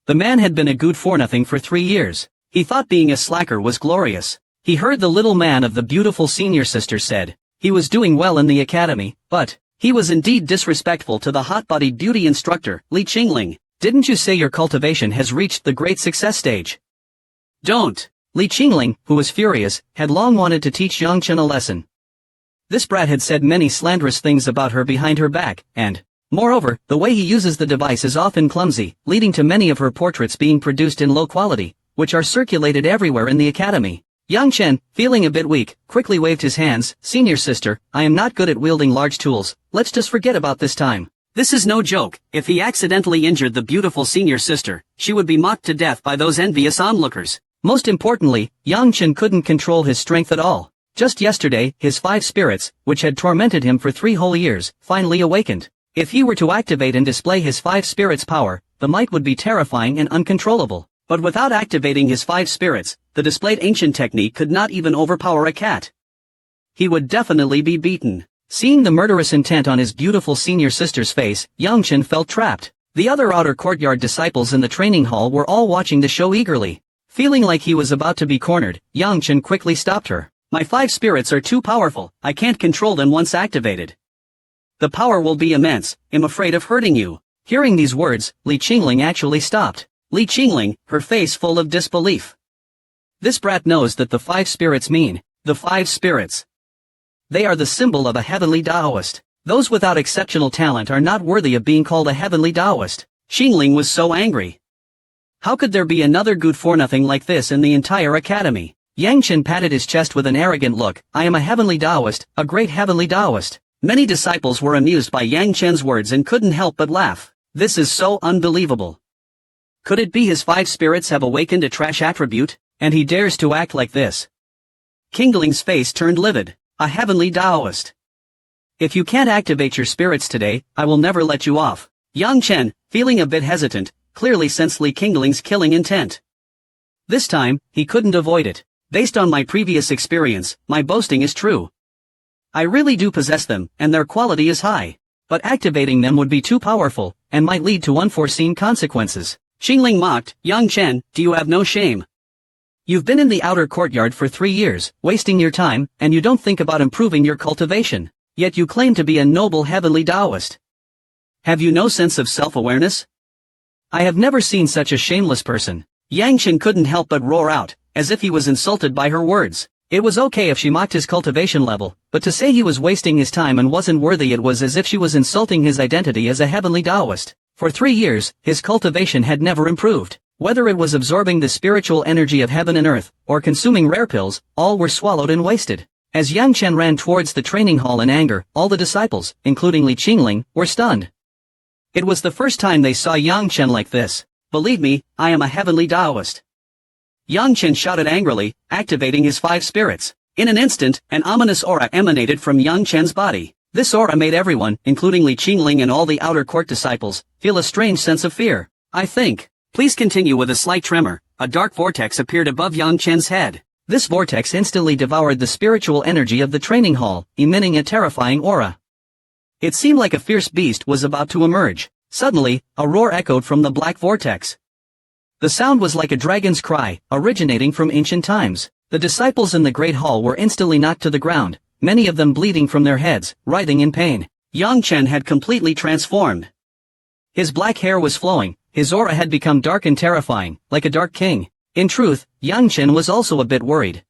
The man had been a good-for-nothing for 3 years. He thought being a slacker was glorious. He heard the little man of the beautiful senior sister said. He was doing well in the academy, but he was indeed disrespectful to the hot-bodied beauty instructor, Li Qingling. Didn't you say your cultivation has reached the great success stage? Don't. Li Qingling, who was furious, had long wanted to teach Yang Chen a lesson. This brat had said many slanderous things about her behind her back, and, moreover, the way he uses the device is often clumsy, leading to many of her portraits being produced in low quality, which are circulated everywhere in the academy. Yang Chen, feeling a bit weak, quickly waved his hands. Senior sister, I am not good at wielding large tools, let's just forget about this time. This is no joke. If he accidentally injured the beautiful senior sister, she would be mocked to death by those envious onlookers. Most importantly, Yang Chen couldn't control his strength at all. Just yesterday, his 5 spirits, which had tormented him for 3 whole years, finally awakened. If he were to activate and display his 5 spirits' power, the might would be terrifying and uncontrollable. But without activating his 5 spirits, the displayed ancient technique could not even overpower a cat. He would definitely be beaten. Seeing the murderous intent on his beautiful senior sister's face, Yang Chen felt trapped. The other outer courtyard disciples in the training hall were all watching the show eagerly. Feeling like he was about to be cornered, Yang Chen quickly stopped her. My 5 spirits are too powerful, I can't control them once activated. The power will be immense, I'm afraid of hurting you. Hearing these words, Li Qingling actually stopped. Li Qingling, her face full of disbelief. This brat knows that the 5 spirits mean, the 5 spirits. They are the symbol of a heavenly Taoist. Those without exceptional talent are not worthy of being called a heavenly Taoist. Qingling was so angry. How could there be another good-for-nothing like this in the entire academy? Yang Chen patted his chest with an arrogant look. I am a heavenly Taoist, a great heavenly Taoist. Many disciples were amused by Yang Chen's words and couldn't help but laugh. This is so unbelievable. Could it be his 5 spirits have awakened a trash attribute, and he dares to act like this? Qingling's face turned livid. A heavenly Taoist. If you can't activate your spirits today, I will never let you off. Yang Chen, feeling a bit hesitant, clearly sensed Li Qingling's killing intent. This time, he couldn't avoid it. Based on my previous experience, my boasting is true. I really do possess them, and their quality is high. But activating them would be too powerful, and might lead to unforeseen consequences. Qingling mocked, Yang Chen, do you have no shame? You've been in the outer courtyard for 3 years, wasting your time, and you don't think about improving your cultivation. Yet you claim to be a noble heavenly Taoist. Have you no sense of self-awareness? I have never seen such a shameless person. Yang Chen couldn't help but roar out, as if he was insulted by her words. It was okay if she mocked his cultivation level, but to say he was wasting his time and wasn't worthy, it was as if she was insulting his identity as a heavenly Taoist. For 3 years, his cultivation had never improved. Whether it was absorbing the spiritual energy of heaven and earth, or consuming rare pills, all were swallowed and wasted. As Yang Chen ran towards the training hall in anger, all the disciples, including Li Qingling, were stunned. It was the first time they saw Yang Chen like this. Believe me, I am a heavenly Taoist. Yang Chen shouted angrily, activating his 5 spirits. In an instant, an ominous aura emanated from Yang Chen's body. This aura made everyone, including Li Qingling and all the outer court disciples, feel a strange sense of fear. I think. Please continue. With a slight tremor, a dark vortex appeared above Yang Chen's head. This vortex instantly devoured the spiritual energy of the training hall, emitting a terrifying aura. It seemed like a fierce beast was about to emerge. Suddenly, a roar echoed from the black vortex. The sound was like a dragon's cry, originating from ancient times. The disciples in the great hall were instantly knocked to the ground, many of them bleeding from their heads, writhing in pain. Yang Chen had completely transformed. His black hair was flowing. His aura had become dark and terrifying, like a dark king. In truth, Yang Chen was also a bit worried.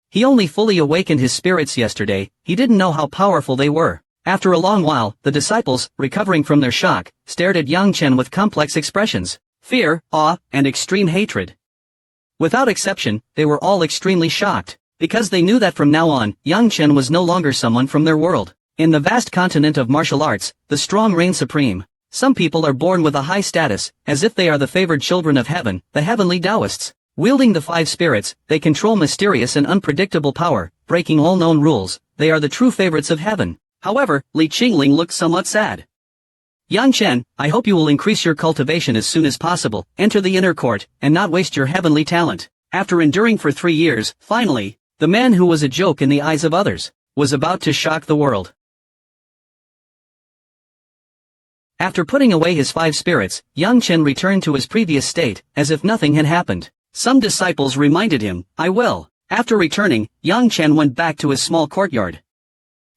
He only fully awakened his spirits yesterday, he didn't know how powerful they were. After a long while, the disciples, recovering from their shock, stared at Yang Chen with complex expressions: fear, awe, and extreme hatred. Without exception, they were all extremely shocked, because they knew that from now on, Yang Chen was no longer someone from their world. In the vast continent of martial arts, the strong reign supreme. Some people are born with a high status, as if they are the favored children of heaven, the heavenly Taoists. Wielding the 5 spirits, they control mysterious and unpredictable power, breaking all known rules. They are the true favorites of heaven. However, Li Qingling looked somewhat sad. Yang Chen, I hope you will increase your cultivation as soon as possible, enter the inner court, and not waste your heavenly talent. After enduring for 3 years, finally, the man who was a joke in the eyes of others, was about to shock the world. After putting away his 5 spirits, Yang Chen returned to his previous state, as if nothing had happened. Some disciples reminded him, "I will." After returning, Yang Chen went back to his small courtyard.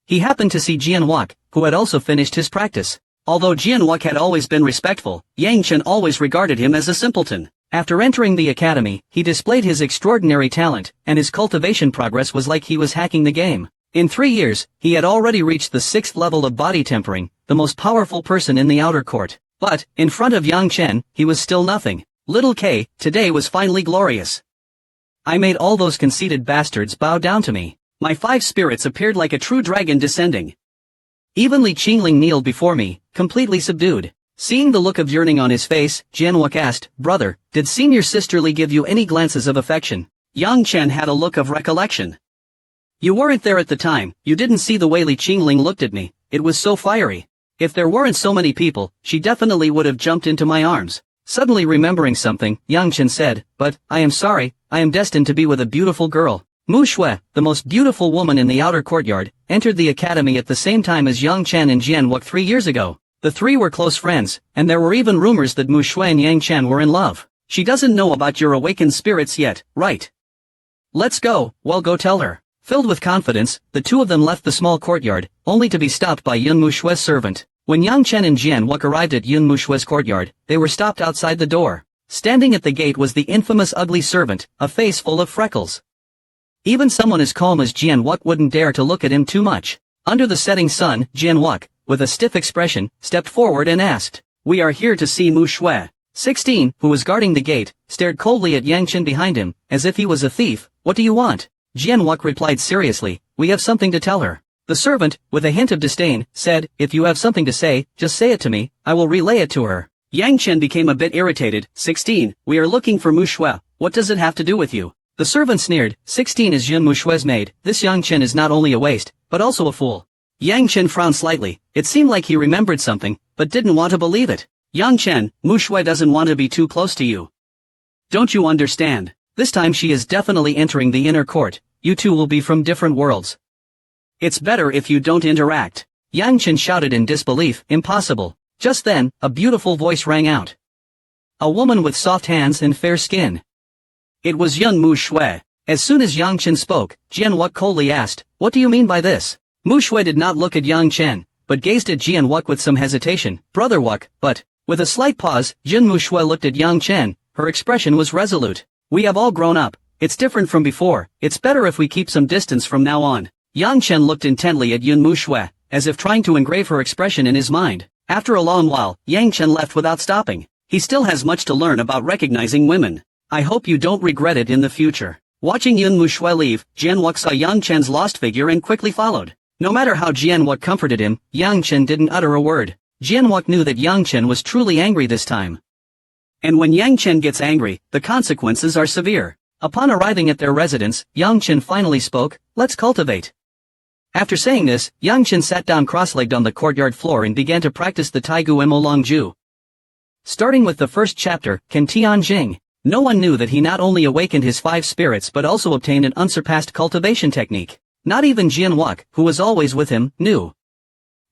He happened to see Jianwok, who had also finished his practice. Although Jianwok had always been respectful, Yang Chen always regarded him as a simpleton. After entering the academy, he displayed his extraordinary talent, and his cultivation progress was like he was hacking the game. In 3 years, he had already reached the 6th level of body tempering, the most powerful person in the outer court. But, in front of Yang Chen, he was still nothing. Little K, today was finally glorious. I made all those conceited bastards bow down to me. My 5 spirits appeared like a true dragon descending. Even Li Qingling kneeled before me, completely subdued. Seeing the look of yearning on his face, Jianwok asked, "Brother, did senior sister Li give you any glances of affection?" Yang Chen had a look of recollection. "You weren't there at the time, you didn't see the way Li Qingling looked at me, it was so fiery. If there weren't so many people, she definitely would have jumped into my arms." Suddenly remembering something, Yang Chen said, "But, I am sorry, I am destined to be with a beautiful girl." Mu Shui, the most beautiful woman in the outer courtyard, entered the academy at the same time as Yang Chen and Jianwok 3 years ago. The 3 were close friends, and there were even rumors that Mu Shui and Yang Chen were in love. "She doesn't know about your awakened spirits yet, right? Let's go, well go tell her." Filled with confidence, the 2 of them left the small courtyard, only to be stopped by Yun Mu Shui's servant. When Yang Chen and Jianwok arrived at Yun Mu Shui's courtyard, they were stopped outside the door. Standing at the gate was the infamous ugly servant, a face full of freckles. Even someone as calm as Jianwok wouldn't dare to look at him too much. Under the setting sun, Jianwok, with a stiff expression, stepped forward and asked, "We are here to see Mu Shui." 16, who was guarding the gate, stared coldly at Yang Chen behind him, as if he was a thief. "What do you want?" Jianwok replied seriously, "We have something to tell her." The servant, with a hint of disdain, said, "If you have something to say, just say it to me, I will relay it to her." Yang Chen became a bit irritated. 16, "We are looking for Mu Shui, what does it have to do with you?" The servant sneered, 16 is Yun Mu Shui's maid, this Yang Chen is not only a waste, but also a fool. Yang Chen frowned slightly, it seemed like he remembered something, but didn't want to believe it. "Yang Chen, Mu Shui doesn't want to be too close to you. Don't you understand? This time she is definitely entering the inner court, you two will be from different worlds. It's better if you don't interact." Yang Chen shouted in disbelief, "Impossible." Just then, a beautiful voice rang out. A woman with soft hands and fair skin. It was Yun Mu Shui. As soon as Yang Chen spoke, Jianwok coldly asked, "What do you mean by this?" Mu Shui did not look at Yang Chen, but gazed at Jianwok with some hesitation. "Brother Wok, but..." With a slight pause, Yun Mu Shui looked at Yang Chen, her expression was resolute. "We have all grown up, it's different from before, it's better if we keep some distance from now on." Yang Chen looked intently at Yun Mu Shui, as if trying to engrave her expression in his mind. After a long while, Yang Chen left without stopping. He still has much to learn about recognizing women. I hope you don't regret it in the future. Watching Yun Mu Shui leave, Jianwok saw Yang Chen's lost figure and quickly followed. No matter how Jianwok comforted him, Yang Chen didn't utter a word. Jianwok knew that Yang Chen was truly angry this time. And when Yang Chen gets angry, the consequences are severe. Upon arriving at their residence, Yang Chen finally spoke, "Let's cultivate." After saying this, Yang Chen sat down cross-legged on the courtyard floor and began to practice the Taigu Mo Long Ju. Starting with the first chapter, Kan Tian Jing. No one knew that he not only awakened his 5 spirits but also obtained an unsurpassed cultivation technique. Not even Jianwok, who was always with him, knew.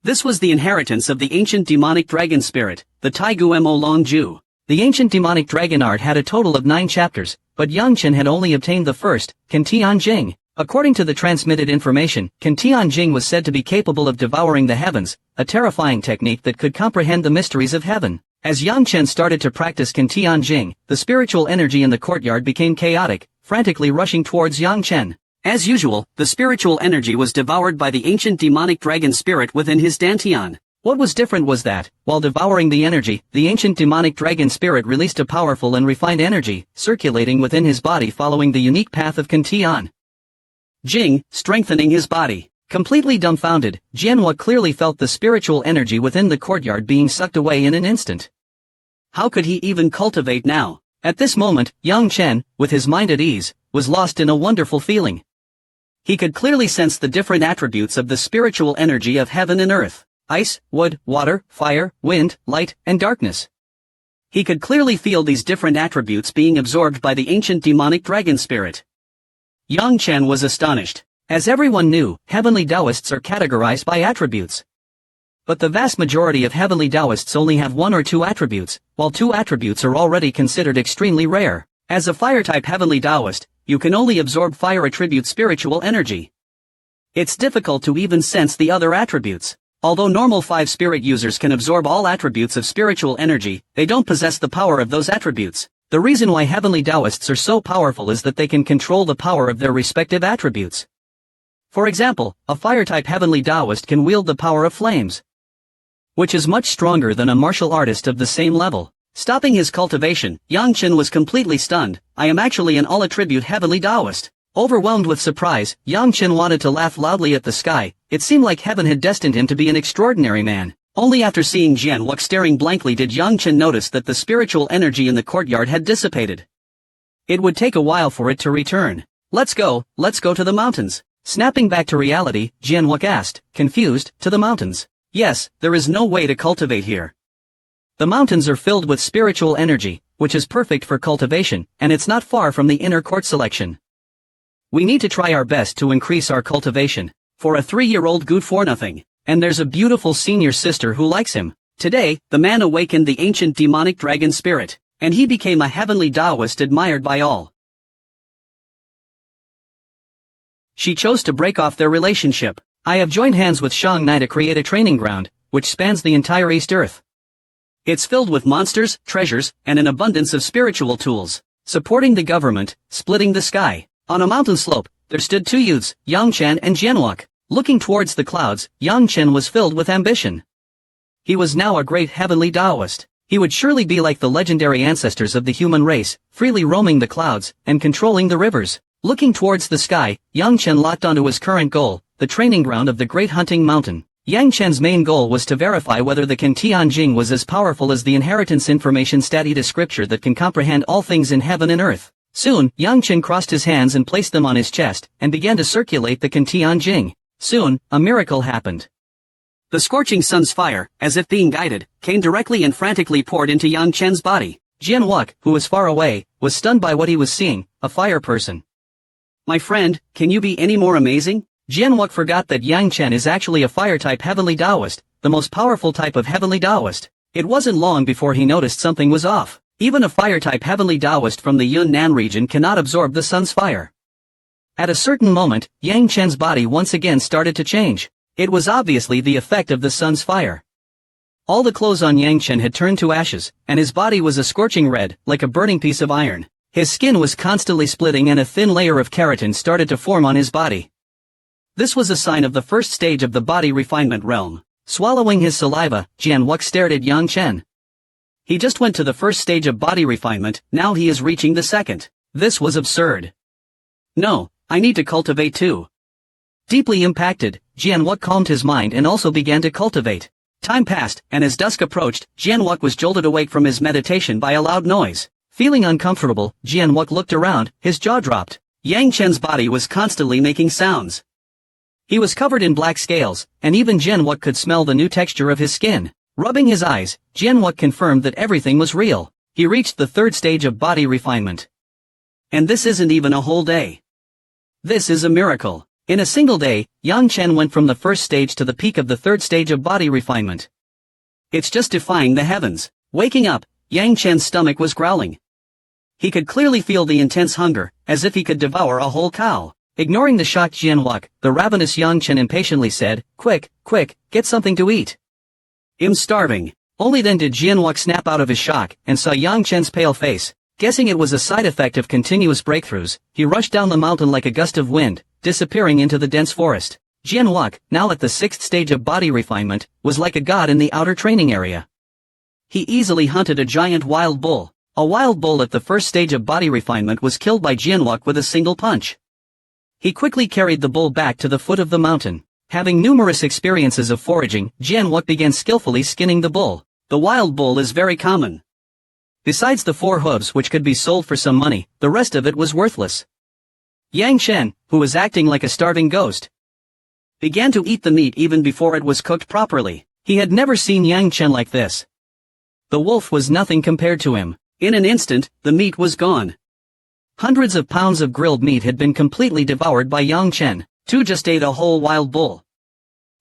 This was the inheritance of the ancient demonic dragon spirit, the Taigu Mo Long Ju. The ancient demonic dragon art had a total of 9 chapters, but Yang Chen had only obtained the first, Kan Tian Jing. According to the transmitted information, Kan Tian Jing was said to be capable of devouring the heavens, a terrifying technique that could comprehend the mysteries of heaven. As Yang Chen started to practice Kan Tian Jing, the spiritual energy in the courtyard became chaotic, frantically rushing towards Yang Chen. As usual, the spiritual energy was devoured by the ancient demonic dragon spirit within his dantian. What was different was that, while devouring the energy, the ancient demonic dragon spirit released a powerful and refined energy, circulating within his body following the unique path of Kan Tian Jing, strengthening his body. Completely dumbfounded, Jianhua clearly felt the spiritual energy within the courtyard being sucked away in an instant. How could he even cultivate now? At this moment, Yang Chen, with his mind at ease, was lost in a wonderful feeling. He could clearly sense the different attributes of the spiritual energy of heaven and earth: ice, wood, water, fire, wind, light, and darkness. He could clearly feel these different attributes being absorbed by the ancient demonic dragon spirit. Yang Chen was astonished. As everyone knew, heavenly Taoists are categorized by attributes. But the vast majority of heavenly Taoists only have one or two attributes, while two attributes are already considered extremely rare. As a fire-type heavenly Taoist, you can only absorb fire attribute spiritual energy. It's difficult to even sense the other attributes. Although normal 5 spirit users can absorb all attributes of spiritual energy, they don't possess the power of those attributes. The reason why heavenly Taoists are so powerful is that they can control the power of their respective attributes. For example, a fire-type heavenly Taoist can wield the power of flames, which is much stronger than a martial artist of the same level. Stopping his cultivation, Yang Chen was completely stunned. I am actually an all-attribute heavenly Taoist. Overwhelmed with surprise, Yang Chen wanted to laugh loudly at the sky. It seemed like heaven had destined him to be an extraordinary man. Only after seeing Jian Wuk staring blankly did Yang Chen notice that the spiritual energy in the courtyard had dissipated. It would take a while for it to return. Let's go to the mountains. Snapping back to reality, Jian Wuk asked, confused, to the mountains. Yes, there is no way to cultivate here. The mountains are filled with spiritual energy, which is perfect for cultivation, and it's not far from the inner court selection. We need to try our best to increase our cultivation. For a 3-year-old good for nothing. And there's a beautiful senior sister who likes him. Today, the man awakened the ancient demonic dragon spirit, and he became a heavenly Taoist admired by all. She chose to break off their relationship. I have joined hands with Shang Nai to create a training ground, which spans the entire East Earth. It's filled with monsters, treasures, and an abundance of spiritual tools, supporting the government, splitting the sky. On a mountain slope, there stood 2 youths, Yang Chen and Jian Wuk. Looking towards the clouds, Yang Chen was filled with ambition. He was now a great heavenly Taoist. He would surely be like the legendary ancestors of the human race, freely roaming the clouds, and controlling the rivers. Looking towards the sky, Yang Chen locked onto his current goal, the training ground of the Great Hunting Mountain. Yang Chen's main goal was to verify whether the Tianjing was as powerful as the inheritance information studied as scripture that can comprehend all things in heaven and earth. Soon, Yang Chen crossed his hands and placed them on his chest, and began to circulate the Tianjing. Soon, a miracle happened. The scorching sun's fire, as if being guided, came directly and frantically poured into Yang Chen's body. Jian Wuk, who was far away, was stunned by what he was seeing, a fire person. My friend, can you be any more amazing? Jian Wuk forgot that Yang Chen is actually a fire-type heavenly Taoist, the most powerful type of heavenly Taoist. It wasn't long before he noticed something was off. Even a fire-type heavenly Taoist from the Yunnan region cannot absorb the sun's fire. At a certain moment, Yang Chen's body once again started to change. It was obviously the effect of the sun's fire. All the clothes on Yang Chen had turned to ashes, and his body was a scorching red, like a burning piece of iron. His skin was constantly splitting and a thin layer of keratin started to form on his body. This was a sign of the first stage of the body refinement realm. Swallowing his saliva, Jian Wuk stared at Yang Chen. He just went to the first stage of body refinement, now he is reaching the second. This was absurd. No, I need to cultivate too. Deeply impacted, Jian Wuk calmed his mind and also began to cultivate. Time passed, and as dusk approached, Jian Wuk was jolted awake from his meditation by a loud noise. Feeling uncomfortable, Jian Wuk looked around, his jaw dropped. Yang Chen's body was constantly making sounds. He was covered in black scales, and even Jian Wuk could smell the new texture of his skin. Rubbing his eyes, Jian Wuk confirmed that everything was real. He reached the third stage of body refinement. And this isn't even a whole day. This is a miracle. In a single day, Yang Chen went from the first stage to the peak of the third stage of body refinement. It's just defying the heavens. Waking up, Yang Chen's stomach was growling. He could clearly feel the intense hunger, as if he could devour a whole cow. Ignoring the shocked Jian Wuk, the ravenous Yang Chen impatiently said, Quick, get something to eat. I'm starving. Only then did Jian Wuk snap out of his shock, and saw Yang Chen's pale face. Guessing it was a side effect of continuous breakthroughs, he rushed down the mountain like a gust of wind, disappearing into the dense forest. Jian Wuk, now at the sixth stage of body refinement, was like a god in the outer training area. He easily hunted a giant wild bull. A wild bull at the first stage of body refinement was killed by Jian Wuk with a single punch. He quickly carried the bull back to the foot of the mountain. Having numerous experiences of foraging, Jian Wuk began skillfully skinning the bull. The wild bull is very common. Besides the 4 hooves which could be sold for some money, the rest of it was worthless. Yang Chen, who was acting like a starving ghost, began to eat the meat even before it was cooked properly. He had never seen Yang Chen like this. The wolf was nothing compared to him. In an instant, the meat was gone. Hundreds of pounds of grilled meat had been completely devoured by Yang Chen. 2 just ate a whole wild bull.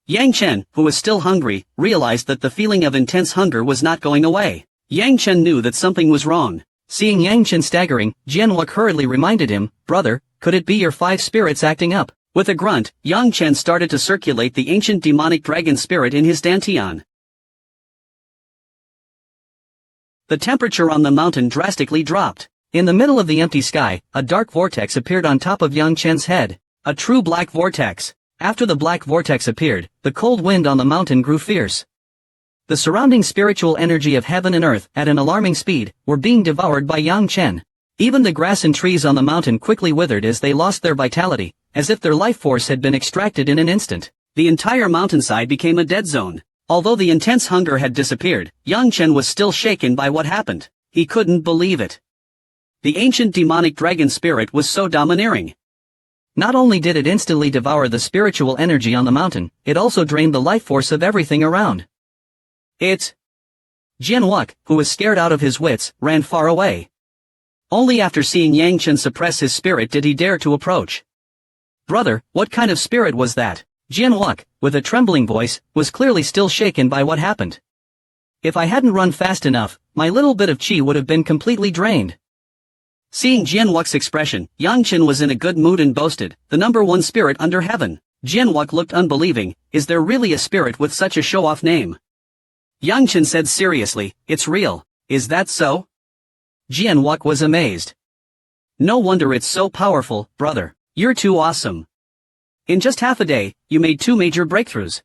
Yang Chen, who was still hungry, realized that the feeling of intense hunger was not going away. Yang Chen knew that something was wrong. Seeing Yang Chen staggering, Jianwuk hurriedly reminded him, "Brother, could it be your 5 spirits acting up?" With a grunt, Yang Chen started to circulate the ancient demonic dragon spirit in his dantian. The temperature on the mountain drastically dropped. In the middle of the empty sky, a dark vortex appeared on top of Yang Chen's head. A true black vortex. After the black vortex appeared, the cold wind on the mountain grew fierce. The surrounding spiritual energy of heaven and earth, at an alarming speed, were being devoured by Yang Chen. Even the grass and trees on the mountain quickly withered as they lost their vitality, as if their life force had been extracted in an instant. The entire mountainside became a dead zone. Although the intense hunger had disappeared, Yang Chen was still shaken by what happened. He couldn't believe it. The ancient demonic dragon spirit was so domineering. Not only did it instantly devour the spiritual energy on the mountain, it also drained the life force of everything around. Jianwuk, who was scared out of his wits, ran far away. Only after seeing Yang Chen suppress his spirit did he dare to approach. "Brother, what kind of spirit was that?" Jianwuk, with a trembling voice, was clearly still shaken by what happened. "If I hadn't run fast enough, my little bit of qi would have been completely drained." Seeing Jianwuk's expression, Yang Chen was in a good mood and boasted, "The number 1 spirit under heaven." Jianwuk looked unbelieving. "Is there really a spirit with such a show-off name?" Yang Chen said seriously, "It's real. Is that so?" Jianwuk was amazed. "No wonder it's so powerful, brother. You're too awesome. In just half a day, you made 2 major breakthroughs.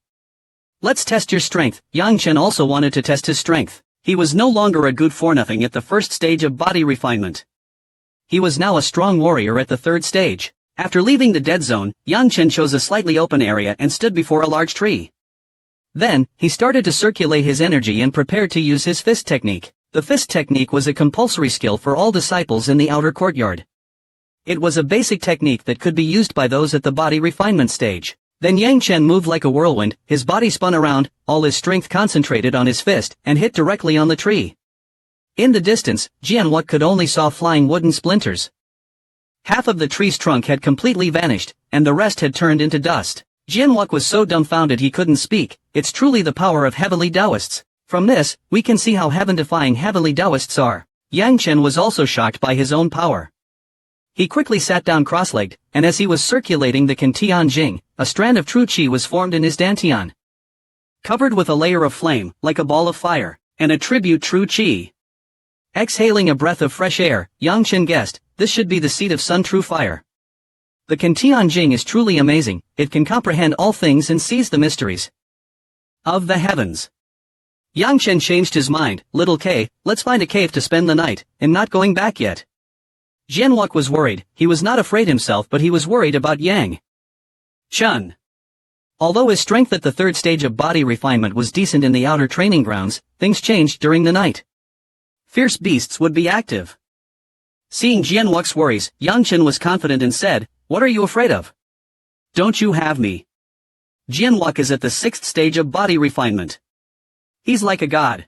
Let's test your strength." Yang Chen also wanted to test his strength. He was no longer a good for nothing at the first stage of body refinement. He was now a strong warrior at the 3rd stage. After leaving the dead zone, Yang Chen chose a slightly open area and stood before a large tree. Then, he started to circulate his energy and prepared to use his fist technique. The fist technique was a compulsory skill for all disciples in the outer courtyard. It was a basic technique that could be used by those at the body refinement stage. Then Yang Chen moved like a whirlwind, his body spun around, all his strength concentrated on his fist, and hit directly on the tree. In the distance, Jianwuk could only saw flying wooden splinters. Half of the tree's trunk had completely vanished, and the rest had turned into dust. Jianwuk was so dumbfounded he couldn't speak. It's truly the power of heavenly Taoists. From this, we can see how heaven-defying heavenly Taoists are. Yang Chen was also shocked by his own power. He quickly sat down cross-legged, and as he was circulating the Kantian Jing, a strand of true qi was formed in his dantian. Covered with a layer of flame, like a ball of fire, and attribute true qi. Exhaling a breath of fresh air, Yang Chen guessed, this should be the seat of Sun True Fire. The Kantian Jing is truly amazing. It can comprehend all things and sees the mysteries of the heavens. Yang Chen changed his mind. "Little K, let's find a cave to spend the night, and not going back yet." Jianwuk was worried. He was not afraid himself, but he was worried about Yang Chen. Although his strength at the 3rd stage of body refinement was decent in the outer training grounds, things changed during the night. Fierce beasts would be active. Seeing Jianwuk's worries, Yang Chen was confident and said, "What are you afraid of? Don't you have me?" Jianwuk is at the 6th stage of body refinement. He's like a god.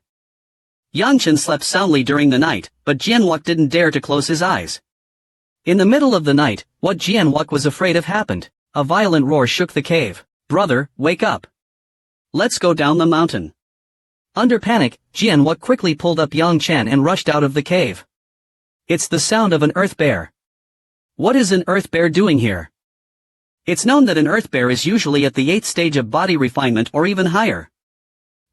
Yang Chen slept soundly during the night, but Jianwuk didn't dare to close his eyes. In the middle of the night, what Jianwuk was afraid of happened. A violent roar shook the cave. "Brother, wake up. Let's go down the mountain." Under panic, Jianwuk quickly pulled up Yang Chen and rushed out of the cave. It's the sound of an earth bear. What is an earth bear doing here? It's known that an earth bear is usually at the 8th stage of body refinement or even higher.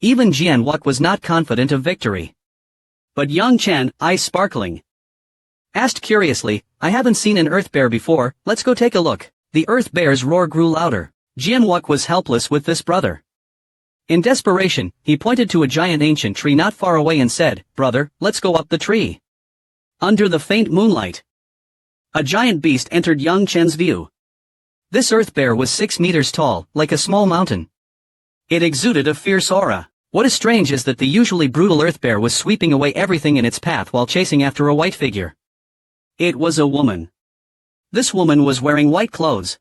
Even Jianwuk was not confident of victory. But Yang Chen, eyes sparkling, asked curiously, "I haven't seen an earth bear before, let's go take a look." The earth bear's roar grew louder. Jianwuk was helpless with this brother. In desperation, he pointed to a giant ancient tree not far away and said, "Brother, let's go up the tree." Under the faint moonlight, a giant beast entered Yang Chen's view. This earth bear was 6 meters tall, like a small mountain. It exuded a fierce aura. What is strange is that the usually brutal earth bear was sweeping away everything in its path while chasing after a white figure. It was a woman. This woman was wearing white clothes,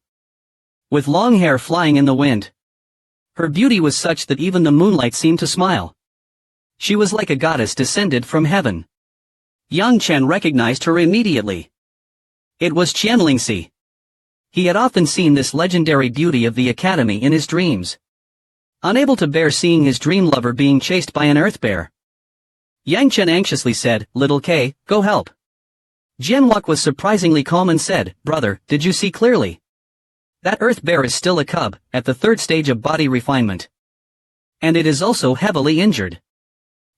with long hair flying in the wind. Her beauty was such that even the moonlight seemed to smile. She was like a goddess descended from heaven. Yang Chen recognized her immediately. It was Qianlingxi. He had often seen this legendary beauty of the academy in his dreams. unable to bear seeing his dream lover being chased by an earth bear. Yang Chen anxiously said, "Little K, go help." Jianwok was surprisingly calm and said, "Brother, did you see clearly? That earth bear is still a cub, at the third stage of body refinement. And it is also heavily injured.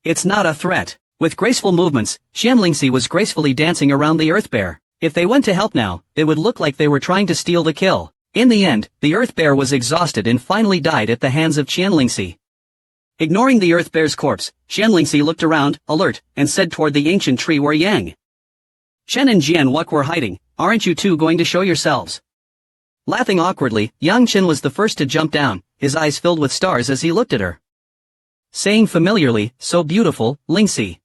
It's not a threat." With graceful movements, Xianlingxi was gracefully dancing around the earth bear. If they went to help now, it would look like they were trying to steal the kill. In the end, the earth bear was exhausted and finally died at the hands of Qianlingxi. Ignoring the earth bear's corpse, Qianlingxi looked around, alert, and said toward the ancient tree where Yang Chen and Jianwok were hiding, "Aren't you two going to show yourselves?" Laughing awkwardly, Yang Chen was the first to jump down, his eyes filled with stars as he looked at her. Saying familiarly, "So beautiful, Lingxi.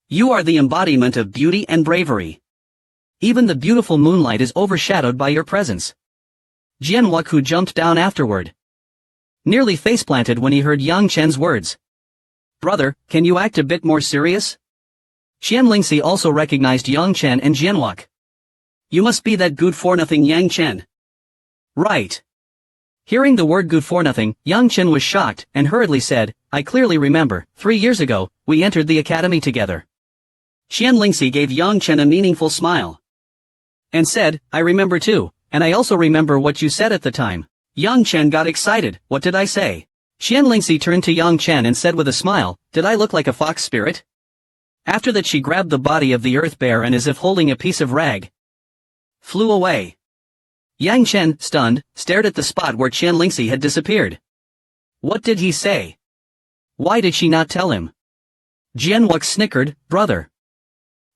You are the embodiment of beauty and bravery. Even the beautiful moonlight is overshadowed by your presence." Jianwok, who jumped down afterward, nearly faceplanted when he heard Yang Chen's words. "Brother, can you act a bit more serious?" Qianlingxi also recognized Yang Chen and Jianwok. "You must be that good-for-nothing Yang Chen." "Right." Hearing the word good-for-nothing, Yang Chen was shocked and hurriedly said, "I clearly remember, 3 years ago, we entered the academy together." Qianlingxi gave Yang Chen a meaningful smile and said, "I remember too. And I also remember what you said at the time." Yang Chen got excited. "What did I say?" Qianlingxi turned to Yang Chen and said with a smile, "Did I look like a fox spirit?" After that she grabbed the body of the earth bear and as if holding a piece of rag, flew away. Yang Chen, stunned, stared at the spot where Qianlingxi had disappeared. What did he say? Why did she not tell him? Jianwok snickered, "Brother.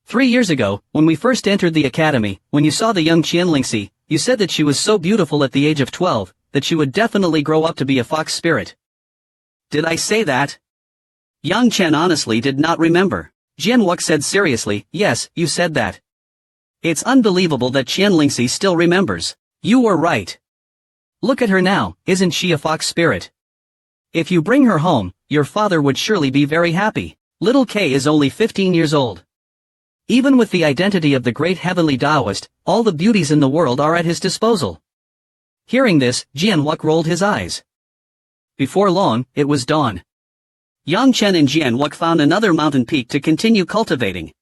3 years ago, when we first entered the academy, when you saw the young Qianlingxi, you said that she was so beautiful at the age of 12, that she would definitely grow up to be a fox spirit." "Did I say that?" Yang Chen honestly did not remember. Jianwok said seriously, "Yes, you said that." It's unbelievable that Qianlingxi still remembers. "You were right. Look at her now, isn't she a fox spirit? If you bring her home, your father would surely be very happy." Little K is only 15 years old. Even with the identity of the great heavenly Taoist, all the beauties in the world are at his disposal. Hearing this, Jianwok rolled his eyes. Before long, it was dawn. Yang Chen and Jianwok found another mountain peak to continue cultivating.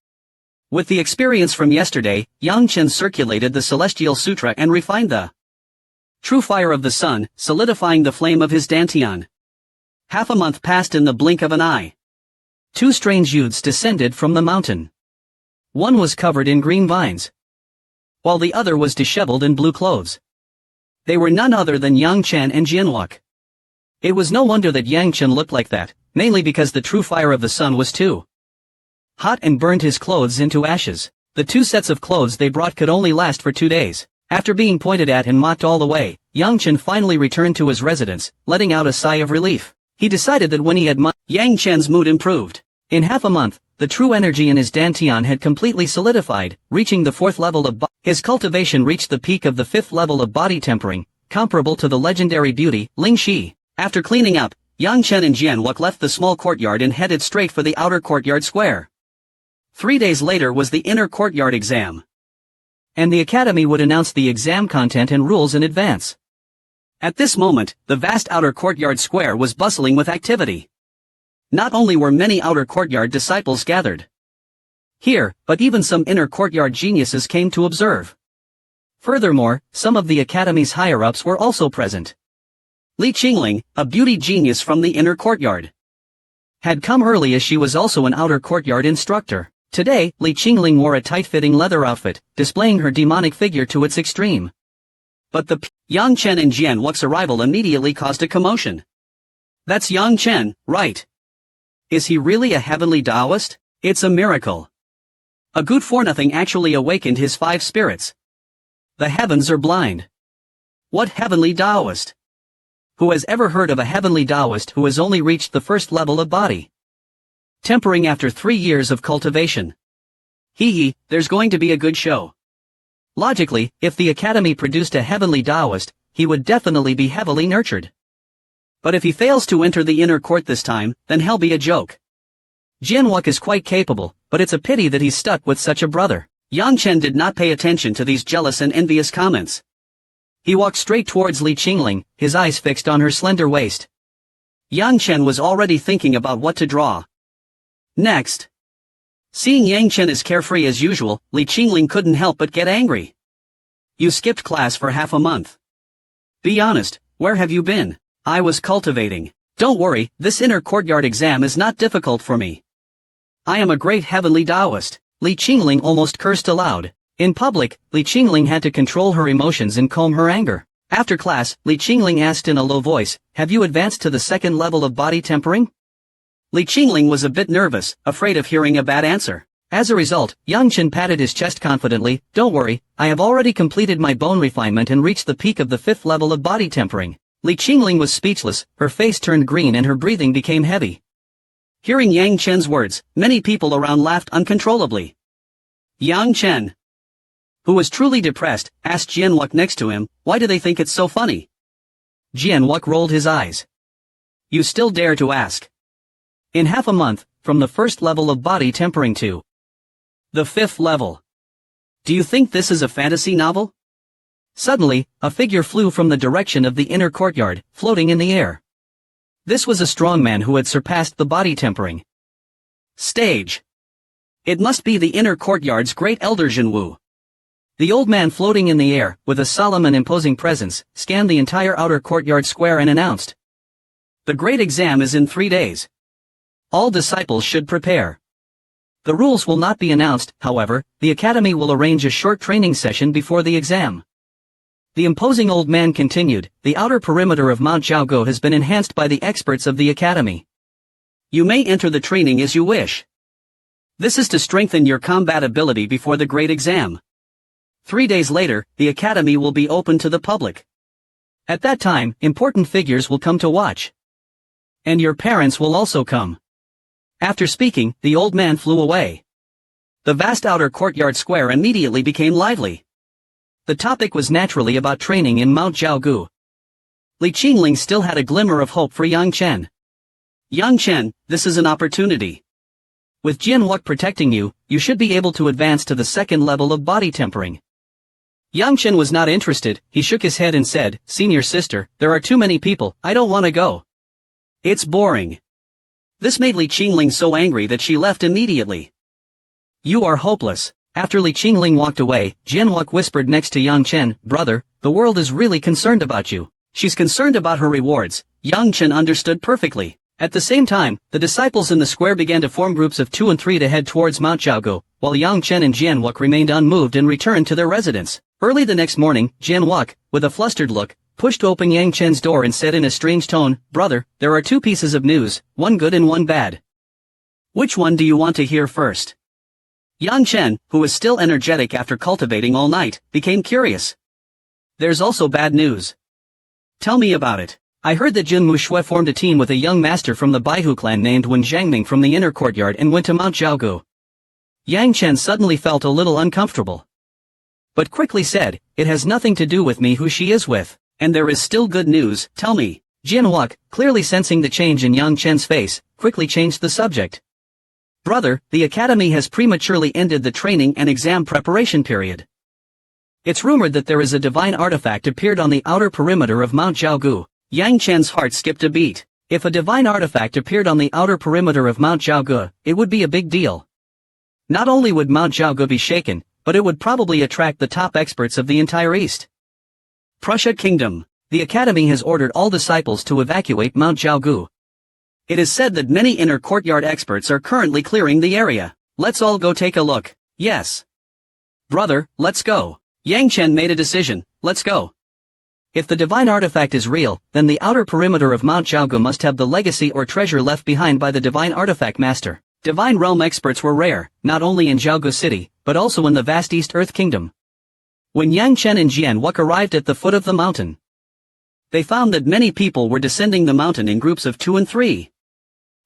With the experience from yesterday, Yang Chen circulated the Celestial Sutra and refined the true fire of the sun, solidifying the flame of his dantian. Half a month passed in the blink of an eye. 2 strange youths descended from the mountain. One was covered in green vines, while the other was disheveled in blue clothes. They were none other than Yang Chen and Jianwok. It was no wonder that Yang Chen looked like that, mainly because the true fire of the sun was too hot and burned his clothes into ashes. The 2 sets of clothes they brought could only last for 2 days. After being pointed at and mocked all the way, Yang Chen finally returned to his residence, letting out a sigh of relief. He decided that when he had Yang Chen's mood improved. In half a month, the true energy in his dantian had completely solidified, reaching the 4th level of his cultivation reached the peak of the 5th level of body tempering, comparable to the legendary beauty, Ling Shi. After cleaning up, Yang Chen and Jianwok left the small courtyard and headed straight for the outer courtyard square. 3 days later was the inner courtyard exam. And the academy would announce the exam content and rules in advance. At this moment, the vast outer courtyard square was bustling with activity. Not only were many outer courtyard disciples gathered here, but even some inner courtyard geniuses came to observe. Furthermore, some of the academy's higher-ups were also present. Li Qingling, a beauty genius from the inner courtyard, had come early as she was also an outer courtyard instructor. Today, Li Qingling wore a tight-fitting leather outfit, displaying her demonic figure to its extreme. But the Yang Chen and Jianwok's arrival immediately caused a commotion. "That's Yang Chen, right? Is he really a heavenly Taoist? It's a miracle. A good-for-nothing actually awakened his 5 spirits. The heavens are blind. What heavenly Taoist? Who has ever heard of a heavenly Taoist who has only reached the 1st level of body tempering after 3 years of cultivation? Hee, there's going to be a good show." Logically, if the academy produced a heavenly Taoist, he would definitely be heavily nurtured. But if he fails to enter the inner court this time, then hell be a joke. Jianwok is quite capable, but it's a pity that he's stuck with such a brother. Yang Chen did not pay attention to these jealous and envious comments. He walked straight towards Li Qingling, his eyes fixed on her slender waist. Yang Chen was already thinking about what to draw next. Seeing Yang Chen as carefree as usual, Li Qingling couldn't help but get angry. You skipped class for half a month. Be honest, where have you been? I was cultivating. Don't worry, this inner courtyard exam is not difficult for me. I am a great heavenly Taoist. Li Qingling almost cursed aloud. In public, Li Qingling had to control her emotions and calm her anger. After class, Li Qingling asked in a low voice, have you advanced to the second level of body tempering? Li Qingling was a bit nervous, afraid of hearing a bad answer. As a result, Yang Chen patted his chest confidently, don't worry, I have already completed my bone refinement and reached the peak of the 5th level of body tempering. Li Qingling was speechless, her face turned green and her breathing became heavy. Hearing Yang Chen's words, many people around laughed uncontrollably. Yang Chen, who was truly depressed, asked Jianwuk next to him, why do they think it's so funny? Jianwuk rolled his eyes. You still dare to ask? In half a month, from the 1st level of body tempering to the 5th level. Do you think this is a fantasy novel? Suddenly, a figure flew from the direction of the inner courtyard, floating in the air. This was a strong man who had surpassed the body tempering stage. It must be the inner courtyard's great elder Jinwu. The old man floating in the air, with a solemn and imposing presence, scanned the entire outer courtyard square and announced. The great exam is in 3 days. All disciples should prepare. The rules will not be announced, however, the academy will arrange a short training session before the exam. The imposing old man continued, the outer perimeter of Mount Jiaogu has been enhanced by the experts of the academy. You may enter the training as you wish. This is to strengthen your combat ability before the great exam. 3 days later, the academy will be open to the public. At that time, important figures will come to watch. And your parents will also come. After speaking, the old man flew away. The vast outer courtyard square immediately became lively. The topic was naturally about training in Mount Jiaogu. Li Qingling still had a glimmer of hope for Yang Chen. Yang Chen, this is an opportunity. With Jianwuk protecting you, you should be able to advance to the 2nd level of body tempering. Yang Chen was not interested, he shook his head and said, Senior sister, there are too many people, I don't want to go. It's boring. This made Li Qingling so angry that she left immediately. You are hopeless. After Li Qingling walked away, Jianwuk whispered next to Yang Chen, brother, the world is really concerned about you. She's concerned about her rewards. Yang Chen understood perfectly. At the same time, the disciples in the square began to form groups of 2 and 3 to head towards Mount Jiaogu, while Yang Chen and Jianwuk remained unmoved and returned to their residence. Early the next morning, Jianwuk, with a flustered look, pushed open Yang Chen's door and said in a strange tone, brother, there are 2 pieces of news, one good and one bad. Which one do you want to hear first? Yang Chen, who was still energetic after cultivating all night, became curious. There's also bad news. Tell me about it. I heard that Jin Mushui formed a team with a young master from the Baihu clan named Wen Zhangming from the inner courtyard and went to Mount Jiaogu. Yang Chen suddenly felt a little uncomfortable. But quickly said, it has nothing to do with me who she is with. And there is still good news, tell me. Jianwuk, clearly sensing the change in Yang Chen's face, quickly changed the subject. Brother, the academy has prematurely ended the training and exam preparation period. It's rumored that there is a divine artifact appeared on the outer perimeter of Mount Jiaogu. Yang Chen's heart skipped a beat. If a divine artifact appeared on the outer perimeter of Mount Jiaogu, it would be a big deal. Not only would Mount Jiaogu be shaken, but it would probably attract the top experts of the entire East. Prussia Kingdom. The academy has ordered all disciples to evacuate Mount Jiaogu. It is said that many inner courtyard experts are currently clearing the area. Let's all go take a look. Yes. Brother, let's go. Yang Chen made a decision, let's go. If the divine artifact is real, then the outer perimeter of Mount Jiaogu must have the legacy or treasure left behind by the divine artifact master. Divine realm experts were rare, not only in Jiaogu City, but also in the vast East Earth Kingdom. When Yang Chen and Jianwuk arrived at the foot of the mountain, they found that many people were descending the mountain in groups of 2 and 3.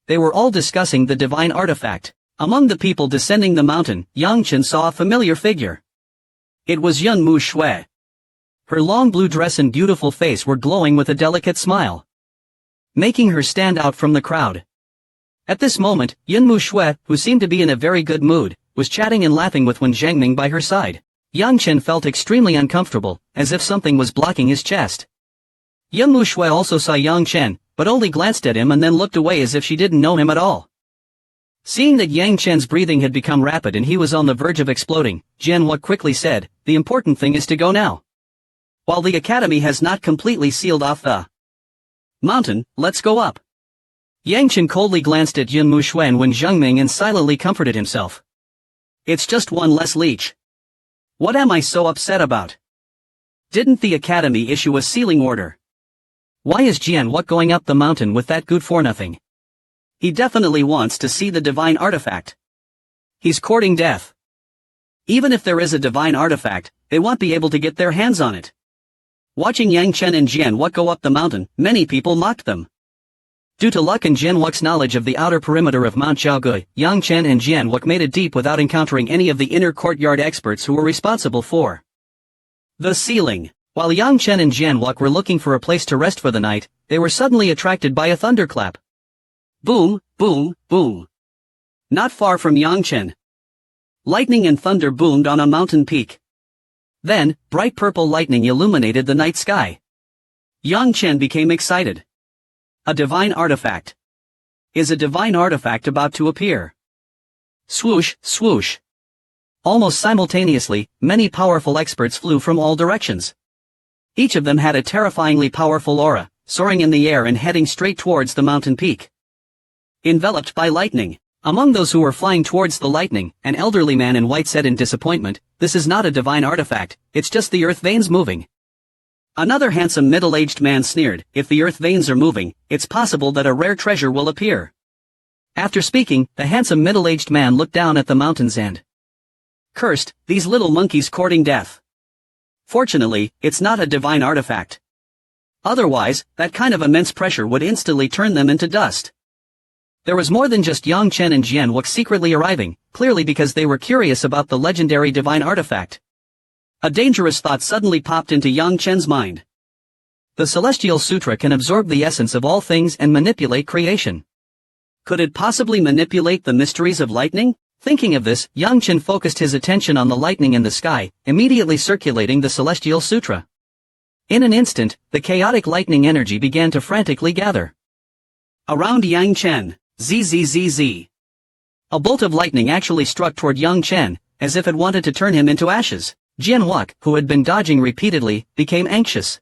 They were all discussing the divine artifact. Among the people descending the mountain, Yang Chen saw a familiar figure. It was Yun Mu Shui. Her long blue dress and beautiful face were glowing with a delicate smile, making her stand out from the crowd. At this moment, Yun Mu Shui, who seemed to be in a very good mood, was chatting and laughing with Wen Zhangming by her side. Yang Chen felt extremely uncomfortable, as if something was blocking his chest. Yun Mu Shui also saw Yang Chen, but only glanced at him and then looked away as if she didn't know him at all. Seeing that Yang Chen's breathing had become rapid and he was on the verge of exploding, Jianhua quickly said, "The important thing is to go now. While the academy has not completely sealed off the mountain, let's go up." Yang Chen coldly glanced at Jin Muxuan when Zhengming and silently comforted himself. "It's just one less leech. What am I so upset about? Didn't the academy issue a sealing order? Why is Jianhua going up the mountain with that good for nothing? He definitely wants to see the divine artifact. He's courting death. Even if there is a divine artifact, they won't be able to get their hands on it." Watching Yang Chen and Jianhua go up the mountain, many people mocked them. Due to luck and Jianhua's knowledge of the outer perimeter of Mount Xiaogui, Yang Chen and Jianhua made it deep without encountering any of the inner courtyard experts who were responsible for the sealing. While Yang Chen and Jianhua were looking for a place to rest for the night, they were suddenly attracted by a thunderclap. Boom, boom, boom. Not far from Yang Chen, lightning and thunder boomed on a mountain peak. Then, bright purple lightning illuminated the night sky. Yang Chen became excited. A divine artifact. Is a divine artifact about to appear? Swoosh, swoosh. Almost simultaneously, many powerful experts flew from all directions. Each of them had a terrifyingly powerful aura, soaring in the air and heading straight towards the mountain peak. Enveloped by lightning. Among those who were flying towards the lightning, an elderly man in white said in disappointment, "This is not a divine artifact, it's just the earth veins moving." Another handsome middle-aged man sneered, "If the earth veins are moving, it's possible that a rare treasure will appear." After speaking, the handsome middle-aged man looked down at the mountains and cursed, "These little monkeys courting death. Fortunately, it's not a divine artifact. Otherwise, that kind of immense pressure would instantly turn them into dust." There was more than just Yang Chen and Jianhua secretly arriving, clearly because they were curious about the legendary divine artifact. A dangerous thought suddenly popped into Yang Chen's mind. The Celestial Sutra can absorb the essence of all things and manipulate creation. Could it possibly manipulate the mysteries of lightning? Thinking of this, Yang Chen focused his attention on the lightning in the sky, immediately circulating the Celestial Sutra. In an instant, the chaotic lightning energy began to frantically gather around Yang Chen. Zzz. A bolt of lightning actually struck toward Yang Chen, as if it wanted to turn him into ashes. Jianhua, who had been dodging repeatedly, became anxious.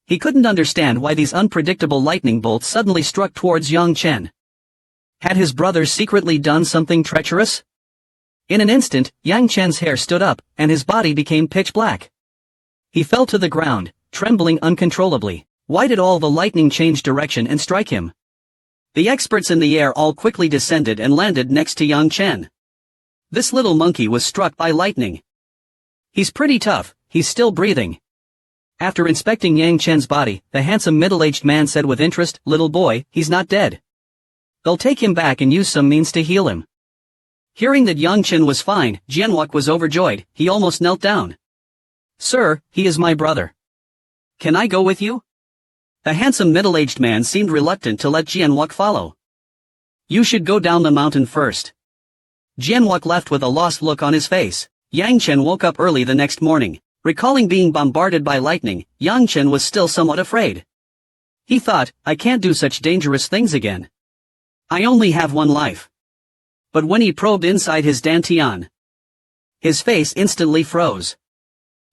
He couldn't understand why these unpredictable lightning bolts suddenly struck towards Yang Chen. Had his brother secretly done something treacherous? In an instant, Yang Chen's hair stood up, and his body became pitch black. He fell to the ground, trembling uncontrollably. Why did all the lightning change direction and strike him? The experts in the air all quickly descended and landed next to Yang Chen. This little monkey was struck by lightning. He's pretty tough, he's still breathing. After inspecting Yang Chen's body, the handsome middle-aged man said with interest, "Little boy, he's not dead. They'll take him back and use some means to heal him." Hearing that Yang Chen was fine, Jianhua was overjoyed. He almost knelt down. "Sir, he is my brother. Can I go with you?" The handsome middle-aged man seemed reluctant to let Jianhua follow. "You should go down the mountain first." Jianhua left with a lost look on his face. Yang Chen woke up early the next morning. Recalling being bombarded by lightning, Yang Chen was still somewhat afraid. He thought, "I can't do such dangerous things again. I only have one life." But when he probed inside his dantian, his face instantly froze.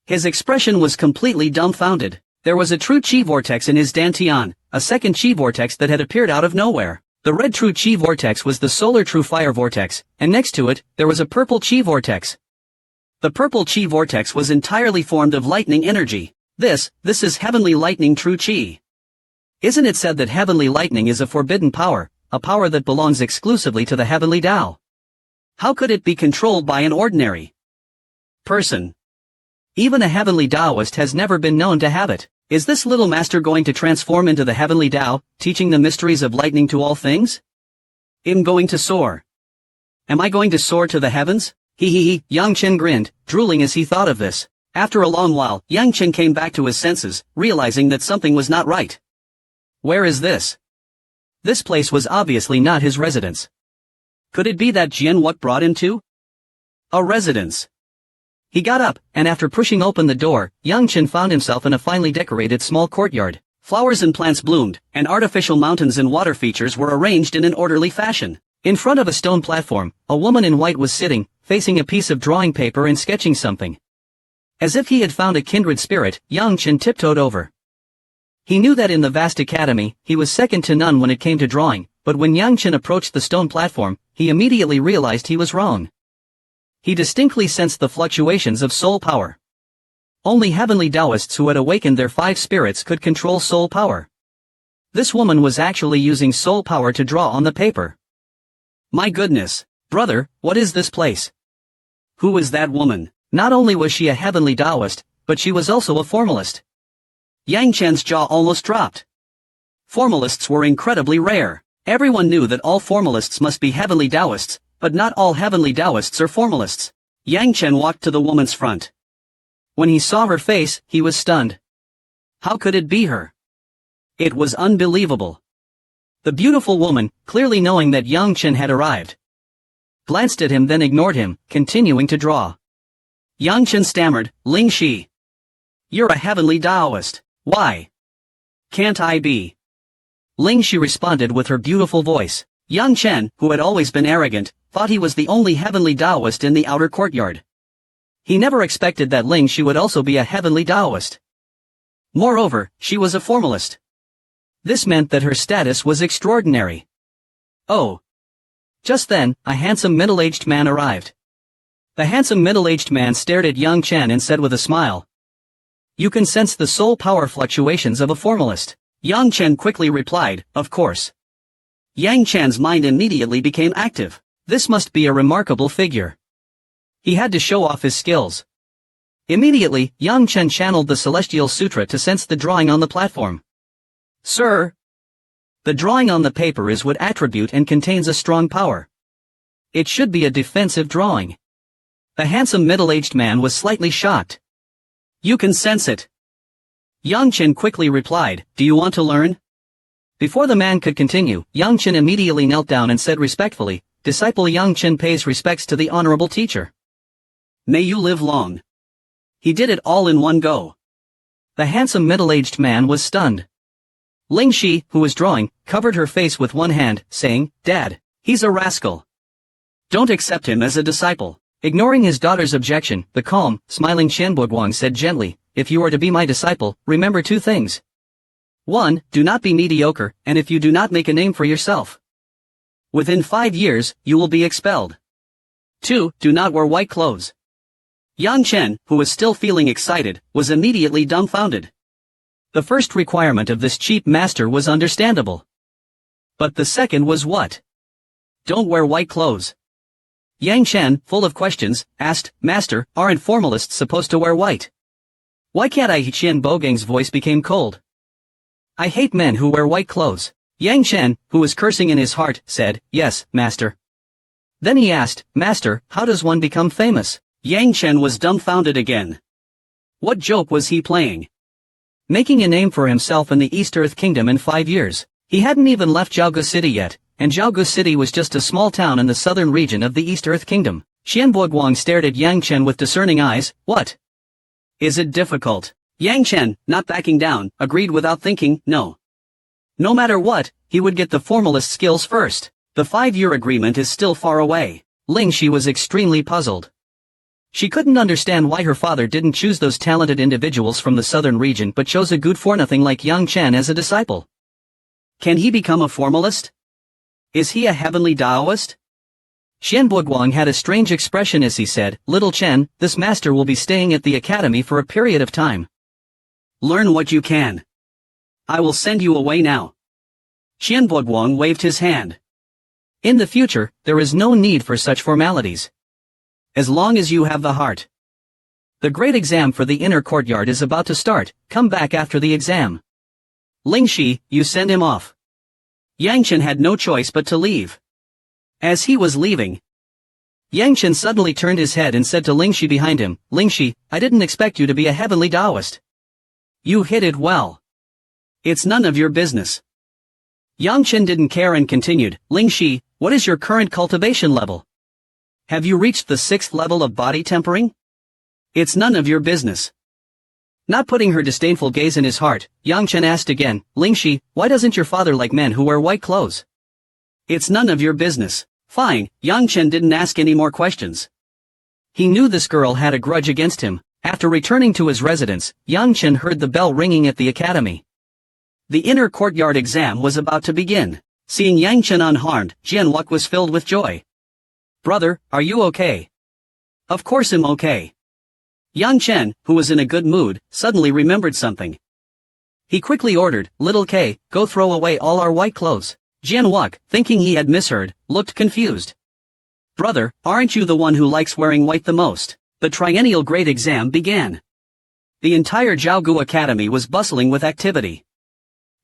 His expression was completely dumbfounded. There was a true chi vortex in his dantian, a second chi vortex that had appeared out of nowhere. The red true chi vortex was the solar true fire vortex, and next to it, there was a purple chi vortex. The purple chi vortex was entirely formed of lightning energy. This is heavenly lightning true chi. Isn't it said that heavenly lightning is a forbidden power, a power that belongs exclusively to the heavenly Tao? How could it be controlled by an ordinary person? Even a heavenly Taoist has never been known to have it. Is this little master going to transform into the heavenly Tao, teaching the mysteries of lightning to all things? I'm going to soar. Am I going to soar to the heavens? He, Yang Chen grinned, drooling as he thought of this. After a long while, Yang Chen came back to his senses, realizing that something was not right. Where is this? This place was obviously not his residence. Could it be that Jianhua brought him to a residence? He got up, and after pushing open the door, Yang Chen found himself in a finely decorated small courtyard. Flowers and plants bloomed, and artificial mountains and water features were arranged in an orderly fashion. In front of a stone platform, a woman in white was sitting, facing a piece of drawing paper and sketching something. As if he had found a kindred spirit, Yang Chen tiptoed over. He knew that in the vast academy, he was second to none when it came to drawing, but when Yang Chen approached the stone platform, he immediately realized he was wrong. He distinctly sensed the fluctuations of soul power. Only heavenly Taoists who had awakened their 5 spirits could control soul power. This woman was actually using soul power to draw on the paper. My goodness, brother, what is this place? Who is that woman? Not only was she a heavenly Taoist, but she was also a formalist. Yang Chen's jaw almost dropped. Formalists were incredibly rare. Everyone knew that all formalists must be heavenly Taoists, but not all heavenly Taoists are formalists. Yang Chen walked to the woman's front. When he saw her face, he was stunned. How could it be her? It was unbelievable. The beautiful woman, clearly knowing that Yang Chen had arrived, glanced at him then ignored him, continuing to draw. Yang Chen stammered, Ling Shi. You're a heavenly Taoist. Why can't I be? Ling Shi responded with her beautiful voice. Yang Chen, who had always been arrogant, thought he was the only heavenly Taoist in the outer courtyard. He never expected that Ling Shi would also be a heavenly Taoist. Moreover, she was a formalist. This meant that her status was extraordinary. Oh. Just then, a handsome middle-aged man arrived. The handsome middle-aged man stared at Yang Chen and said with a smile, You can sense the soul power fluctuations of a formalist. Yang Chen quickly replied, Of course. Yang Chen's mind immediately became active. This must be a remarkable figure. He had to show off his skills. Immediately, Yang Chen channeled the Celestial Sutra to sense the drawing on the platform. Sir, the drawing on the paper is what attribute and contains a strong power. It should be a defensive drawing. The handsome middle-aged man was slightly shocked. You can sense it. Yang Chen quickly replied, Do you want to learn? Before the man could continue, Yang Chen immediately knelt down and said respectfully, Disciple Yang Chen pays respects to the honorable teacher. May you live long. He did it all in one go. The handsome middle-aged man was stunned. Ling Shi, who was drawing, covered her face with one hand, saying, Dad, he's a rascal. Don't accept him as a disciple. Ignoring his daughter's objection, the calm, smiling Qianboguang said gently, If you are to be my disciple, remember 2 things. 1. Do not be mediocre, and if you do not make a name for yourself, within 5 years, you will be expelled. 2. Do not wear white clothes. Yang Chen, who was still feeling excited, was immediately dumbfounded. The first requirement of this cheap master was understandable. But the second was what? Don't wear white clothes. Yang Chen, full of questions, asked, Master, aren't formalists supposed to wear white? Why can't I? Qianboguang's voice became cold. I hate men who wear white clothes. Yang Chen, who was cursing in his heart, said, Yes, master. Then he asked, Master, how does one become famous? Yang Chen was dumbfounded again. What joke was he playing? Making a name for himself in the East Earth Kingdom in 5 years. He hadn't even left Jiaogu City yet, and Jiaogu City was just a small town in the southern region of the East Earth Kingdom. Qianboguang stared at Yang Chen with discerning eyes. What? Is it difficult? Yang Chen, not backing down, agreed without thinking, no. No matter what, he would get the formalist skills first. The 5-year agreement is still far away. Ling Shi was extremely puzzled. She couldn't understand why her father didn't choose those talented individuals from the southern region but chose a good-for-nothing like Yang Chen as a disciple. Can he become a formalist? Is he a heavenly Taoist? Qianboguang had a strange expression as he said, Little Chen, this master will be staying at the academy for a period of time. Learn what you can. I will send you away now. Qianboguang waved his hand. In the future, there is no need for such formalities. As long as you have the heart. The great exam for the inner courtyard is about to start, come back after the exam. Ling Shi, you send him off. Yang Chen had no choice but to leave. As he was leaving, Yang Chen suddenly turned his head and said to Ling Shi behind him, Ling Shi, I didn't expect you to be a heavenly Taoist. You hit it well. It's none of your business. Yang Chen didn't care and continued, Ling Shi, what is your current cultivation level? Have you reached the 6th level of body tempering? It's none of your business. Not putting her disdainful gaze in his heart, Yang Chen asked again, Lingxi, why doesn't your father like men who wear white clothes? It's none of your business. Fine, Yang Chen didn't ask any more questions. He knew this girl had a grudge against him. After returning to his residence, Yang Chen heard the bell ringing at the academy. The inner courtyard exam was about to begin. Seeing Yang Chen unharmed, Jianwuk was filled with joy. Brother, are you okay? Of course I'm okay. Yang Chen, who was in a good mood, suddenly remembered something. He quickly ordered, Little K, go throw away all our white clothes. Jianwuk, thinking he had misheard, looked confused. Brother, aren't you the one who likes wearing white the most? The triennial grade exam began. The entire Zhaogu Academy was bustling with activity.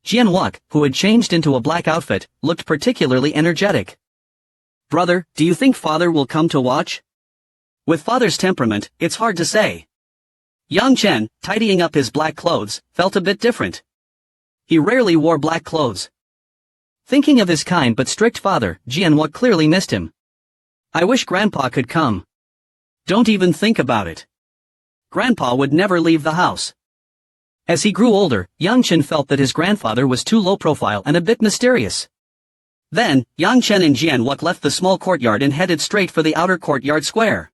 Jianwuk, who had changed into a black outfit, looked particularly energetic. Brother, do you think father will come to watch? With father's temperament, it's hard to say. Yang Chen, tidying up his black clothes, felt a bit different. He rarely wore black clothes. Thinking of his kind but strict father, Jianwuk clearly missed him. I wish Grandpa could come. Don't even think about it. Grandpa would never leave the house. As he grew older, Yang Chen felt that his grandfather was too low profile and a bit mysterious. Then, Yang Chen and Jianwuk left the small courtyard and headed straight for the outer courtyard square.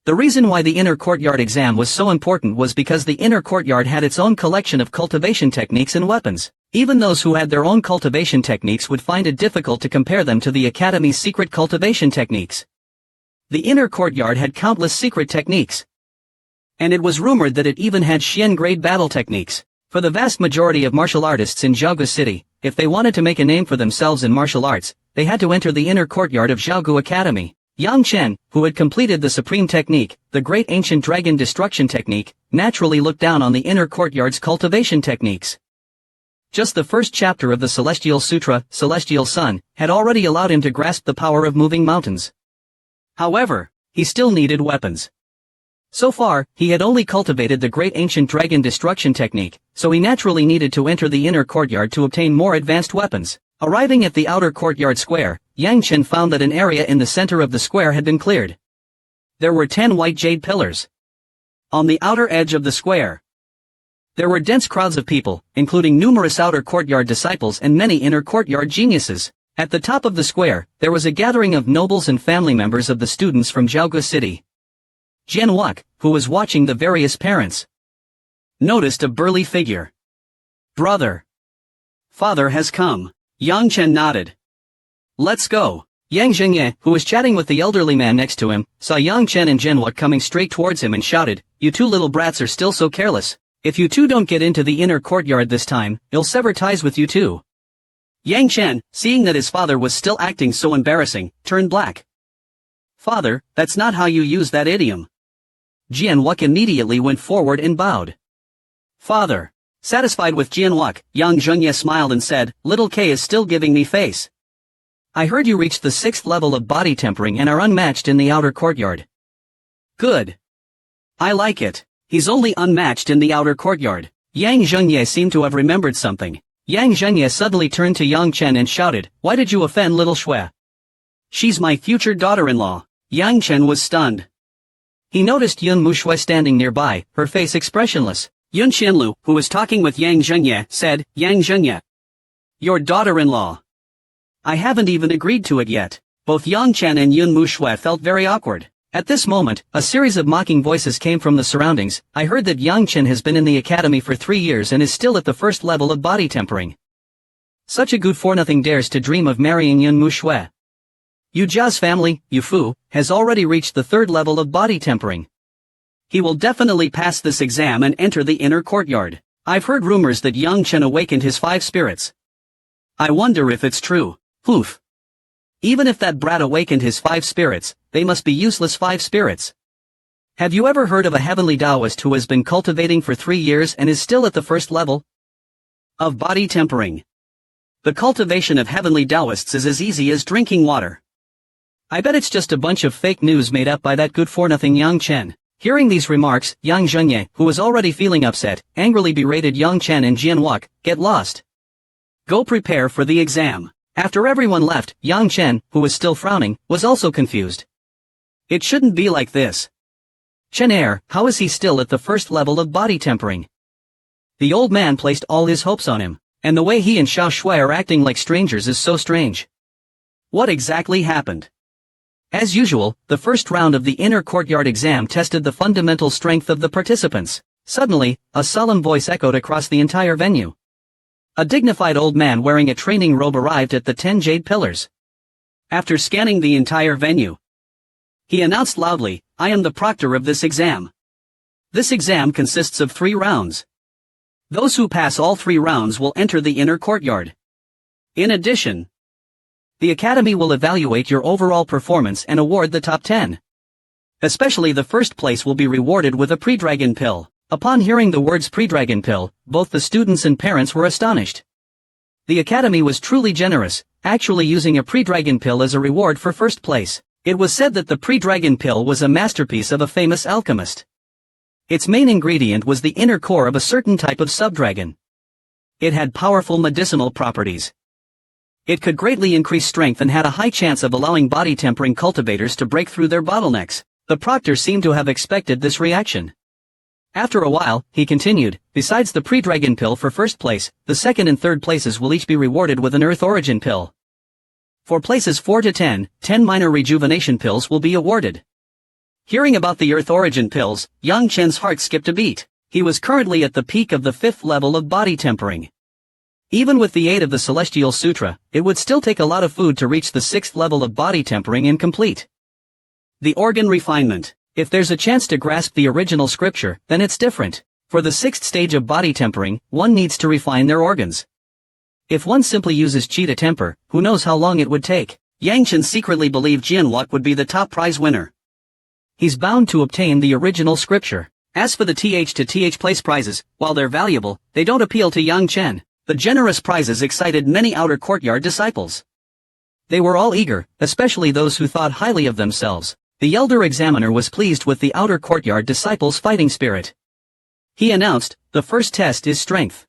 The reason why the inner courtyard exam was so important was because the inner courtyard had its own collection of cultivation techniques and weapons. Even those who had their own cultivation techniques would find it difficult to compare them to the Academy's secret cultivation techniques. The inner courtyard had countless secret techniques. And it was rumored that it even had Xian-grade battle techniques. For the vast majority of martial artists in Zhaogu City, if they wanted to make a name for themselves in martial arts, they had to enter the inner courtyard of Zhaogu Academy. Yang Chen, who had completed the supreme technique, the Great Ancient Dragon Destruction Technique, naturally looked down on the inner courtyard's cultivation techniques. Just the first chapter of the Celestial Sutra, Celestial Sun, had already allowed him to grasp the power of moving mountains. However, he still needed weapons. So far, he had only cultivated the Great Ancient Dragon Destruction Technique, so he naturally needed to enter the inner courtyard to obtain more advanced weapons. Arriving at the outer courtyard square, Yang Chen found that an area in the center of the square had been cleared. There were 10 white jade pillars. On the outer edge of the square, there were dense crowds of people, including numerous outer courtyard disciples and many inner courtyard geniuses. At the top of the square, there was a gathering of nobles and family members of the students from Zhaogu City. Jianwuk, who was watching the various parents, noticed a burly figure. Brother. Father has come. Yang Chen nodded. Let's go. Yang Zhengye, who was chatting with the elderly man next to him, saw Yang Chen and Jianwuk coming straight towards him and shouted, You two little brats are still so careless. If you two don't get into the inner courtyard this time, I'll sever ties with you too. Yang Chen, seeing that his father was still acting so embarrassing, turned black. Father, that's not how you use that idiom. Jianwuk immediately went forward and bowed. Father. Satisfied with Jianwuk, Yang Zhengye smiled and said, Little K is still giving me face. I heard you reached the 6th level of body tempering and are unmatched in the outer courtyard. Good. I like it. He's only unmatched in the outer courtyard. Yang Zhengye seemed to have remembered something. Yang Zhengye suddenly turned to Yang Chen and shouted, Why did you offend little Shui? She's my future daughter-in-law. Yang Chen was stunned. He noticed Yun Mushui standing nearby, her face expressionless. Yun Qianlu, who was talking with Yang Zhengye, said, Yang Zhengye. Your daughter-in-law. I haven't even agreed to it yet. Both Yang Chen and Yun Mushui felt very awkward. At this moment, a series of mocking voices came from the surroundings. I heard that Yang Chen has been in the academy for 3 years and is still at the 1st level of body tempering. Such a good for-nothing dares to dream of marrying Yun Mushui. Yu Jia's family, Yu Fu, has already reached the 3rd level of body tempering. He will definitely pass this exam and enter the inner courtyard. I've heard rumors that Yang Chen awakened his 5 spirits. I wonder if it's true. Oof. Even if that brat awakened his 5 spirits, they must be useless 5 spirits. Have you ever heard of a heavenly Taoist who has been cultivating for 3 years and is still at the 1st level of body tempering? The cultivation of heavenly Taoists is as easy as drinking water. I bet it's just a bunch of fake news made up by that good-for-nothing Yang Chen. Hearing these remarks, Yang Zhengye, who was already feeling upset, angrily berated Yang Chen and Jianwuk, Get lost. Go prepare for the exam. After everyone left, Yang Chen, who was still frowning, was also confused. It shouldn't be like this. Chen Er, how is he still at the first level of body tempering? The old man placed all his hopes on him, and the way he and Xiao Shui are acting like strangers is so strange. What exactly happened? As usual, the first round of the inner courtyard exam tested the fundamental strength of the participants. Suddenly, a solemn voice echoed across the entire venue. A dignified old man wearing a training robe arrived at the 10 jade pillars. After scanning the entire venue, he announced loudly, "I am the proctor of this exam. This exam consists of 3 rounds. Those who pass all 3 rounds will enter the inner courtyard. In addition, the Academy will evaluate your overall performance and award the top 10. Especially the first place will be rewarded with a pre-dragon pill." Upon hearing the words pre-dragon pill, both the students and parents were astonished. The Academy was truly generous, actually using a pre-dragon pill as a reward for first place. It was said that the pre-dragon pill was a masterpiece of a famous alchemist. Its main ingredient was the inner core of a certain type of subdragon. It had powerful medicinal properties. It could greatly increase strength and had a high chance of allowing body tempering cultivators to break through their bottlenecks. The proctor seemed to have expected this reaction. After a while, he continued, besides the pre-dragon pill for first place, the second and third places will each be rewarded with an Earth Origin pill. For places 4 to 10, 10 minor rejuvenation pills will be awarded. Hearing about the Earth Origin pills, Yang Chen's heart skipped a beat. He was currently at the peak of the 5th level of body tempering. Even with the aid of the Celestial Sutra, it would still take a lot of food to reach the 6th level of body tempering and complete. The organ refinement. If there's a chance to grasp the original scripture, then it's different. For the 6th stage of body tempering, one needs to refine their organs. If one simply uses qi to temper, who knows how long it would take. Yang Chen secretly believed Jianwok would be the top prize winner. He's bound to obtain the original scripture. As for the TH to TH place prizes, while they're valuable, they don't appeal to Yang Chen. The generous prizes excited many outer courtyard disciples. They were all eager, especially those who thought highly of themselves. The elder examiner was pleased with the outer courtyard disciples' fighting spirit. He announced, "The first test is strength.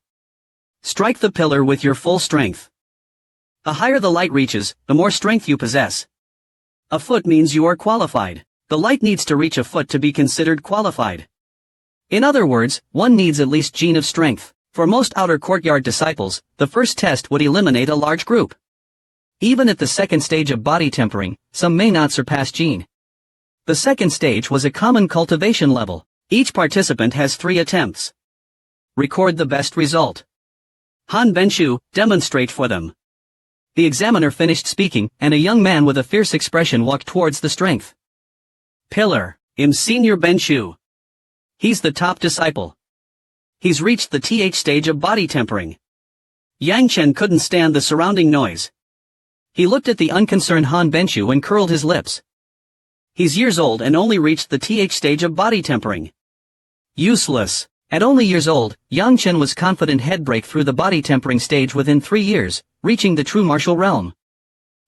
Strike the pillar with your full strength. The higher the light reaches, the more strength you possess. A foot means you are qualified. The light needs to reach a foot to be considered qualified. In other words, one needs at least gene of strength. For most outer courtyard disciples, the first test would eliminate a large group. Even at the second stage of body tempering, some may not surpass gene. The second stage was a common cultivation level. Each participant has 3 attempts. Record the best result. Han Benshu, demonstrate for them." The examiner finished speaking, and a young man with a fierce expression walked towards the strength pillar. "Im Senior Benshu. He's the top disciple. He's reached the TH stage of body tempering." Yang Chen couldn't stand the surrounding noise. He looked at the unconcerned Han Benshu and curled his lips. He's years old and only reached the TH stage of body tempering. Useless. At only years old, Yang Chen was confident he'd break through the body tempering stage within 3 years, reaching the true martial realm.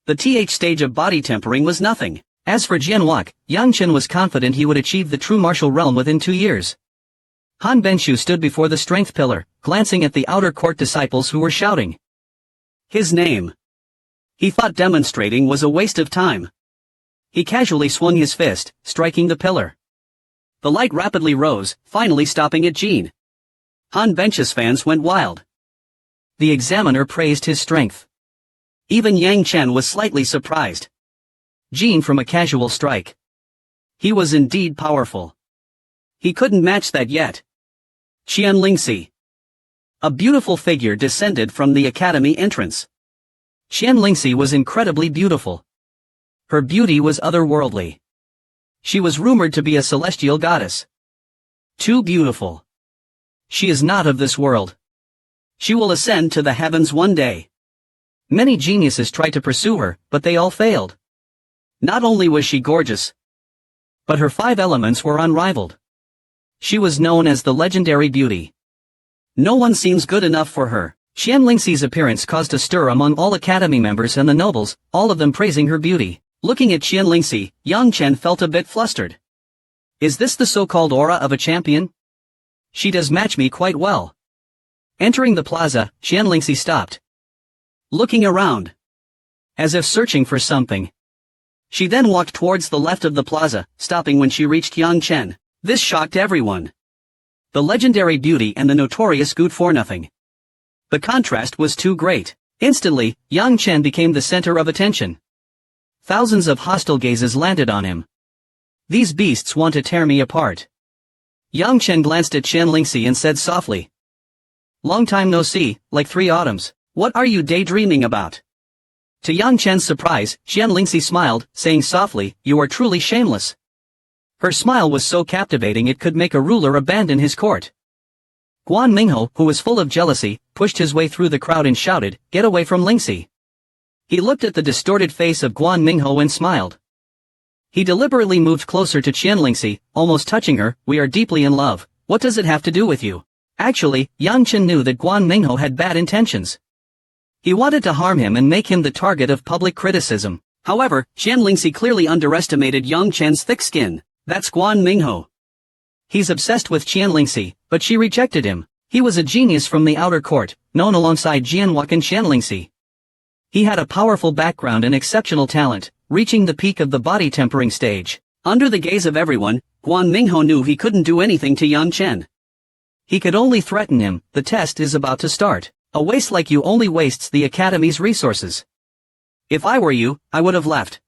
The TH stage of body tempering was nothing. As for Jianwok, Yang Chen was confident he would achieve the true martial realm within 2 years. Han Benshu stood before the strength pillar, glancing at the outer court disciples who were shouting his name. He thought demonstrating was a waste of time. He casually swung his fist, striking the pillar. The light rapidly rose, finally stopping at Jean. Han Benshu's fans went wild. The examiner praised his strength. Even Yang Chen was slightly surprised. Jean from a casual strike. He was indeed powerful. He couldn't match that yet. Qian Lingxi. A beautiful figure descended from the academy entrance. Qian Lingxi was incredibly beautiful. Her beauty was otherworldly. She was rumored to be a celestial goddess. Too beautiful. She is not of this world. She will ascend to the heavens one day. Many geniuses tried to pursue her, but they all failed. Not only was she gorgeous, but her 5 elements were unrivaled. She was known as the legendary beauty. No one seems good enough for her. Qian Lingxi's appearance caused a stir among all academy members and the nobles, all of them praising her beauty. Looking at Qian Lingxi, Yang Chen felt a bit flustered. Is this the so-called aura of a champion? She does match me quite well. Entering the plaza, Qian Lingxi stopped, looking around, as if searching for something. She then walked towards the left of the plaza, stopping when she reached Yang Chen. This shocked everyone. The legendary beauty and the notorious good-for-nothing. The contrast was too great. Instantly, Yang Chen became the center of attention. Thousands of hostile gazes landed on him. These beasts want to tear me apart. Yang Chen glanced at Qian Lingxi and said softly. Long time no see, like 3 autumns. What are you daydreaming about? To Yang Chen's surprise, Qian Lingxi smiled, saying softly, you are truly shameless. Her smile was so captivating it could make a ruler abandon his court. Guan Mingho, who was full of jealousy, pushed his way through the crowd and shouted, get away from Lingxi. He looked at the distorted face of Guan Mingho and smiled. He deliberately moved closer to Qian Lingxi, almost touching her. We are deeply in love. What does it have to do with you? Actually, Yang Chen knew that Guan Mingho had bad intentions. He wanted to harm him and make him the target of public criticism. However, Qian Lingxi clearly underestimated Yang Chen's thick skin. That's Guan Mingho. He's obsessed with Qian Lingxi, but she rejected him. He was a genius from the outer court, known alongside Jianwak and Qian Lingxi. He had a powerful background and exceptional talent, reaching the peak of the body-tempering stage. Under the gaze of everyone, Guan Mingho knew he couldn't do anything to Yang Chen. He could only threaten him. The test is about to start. A waste like you only wastes the Academy's resources. If I were you, I would have left.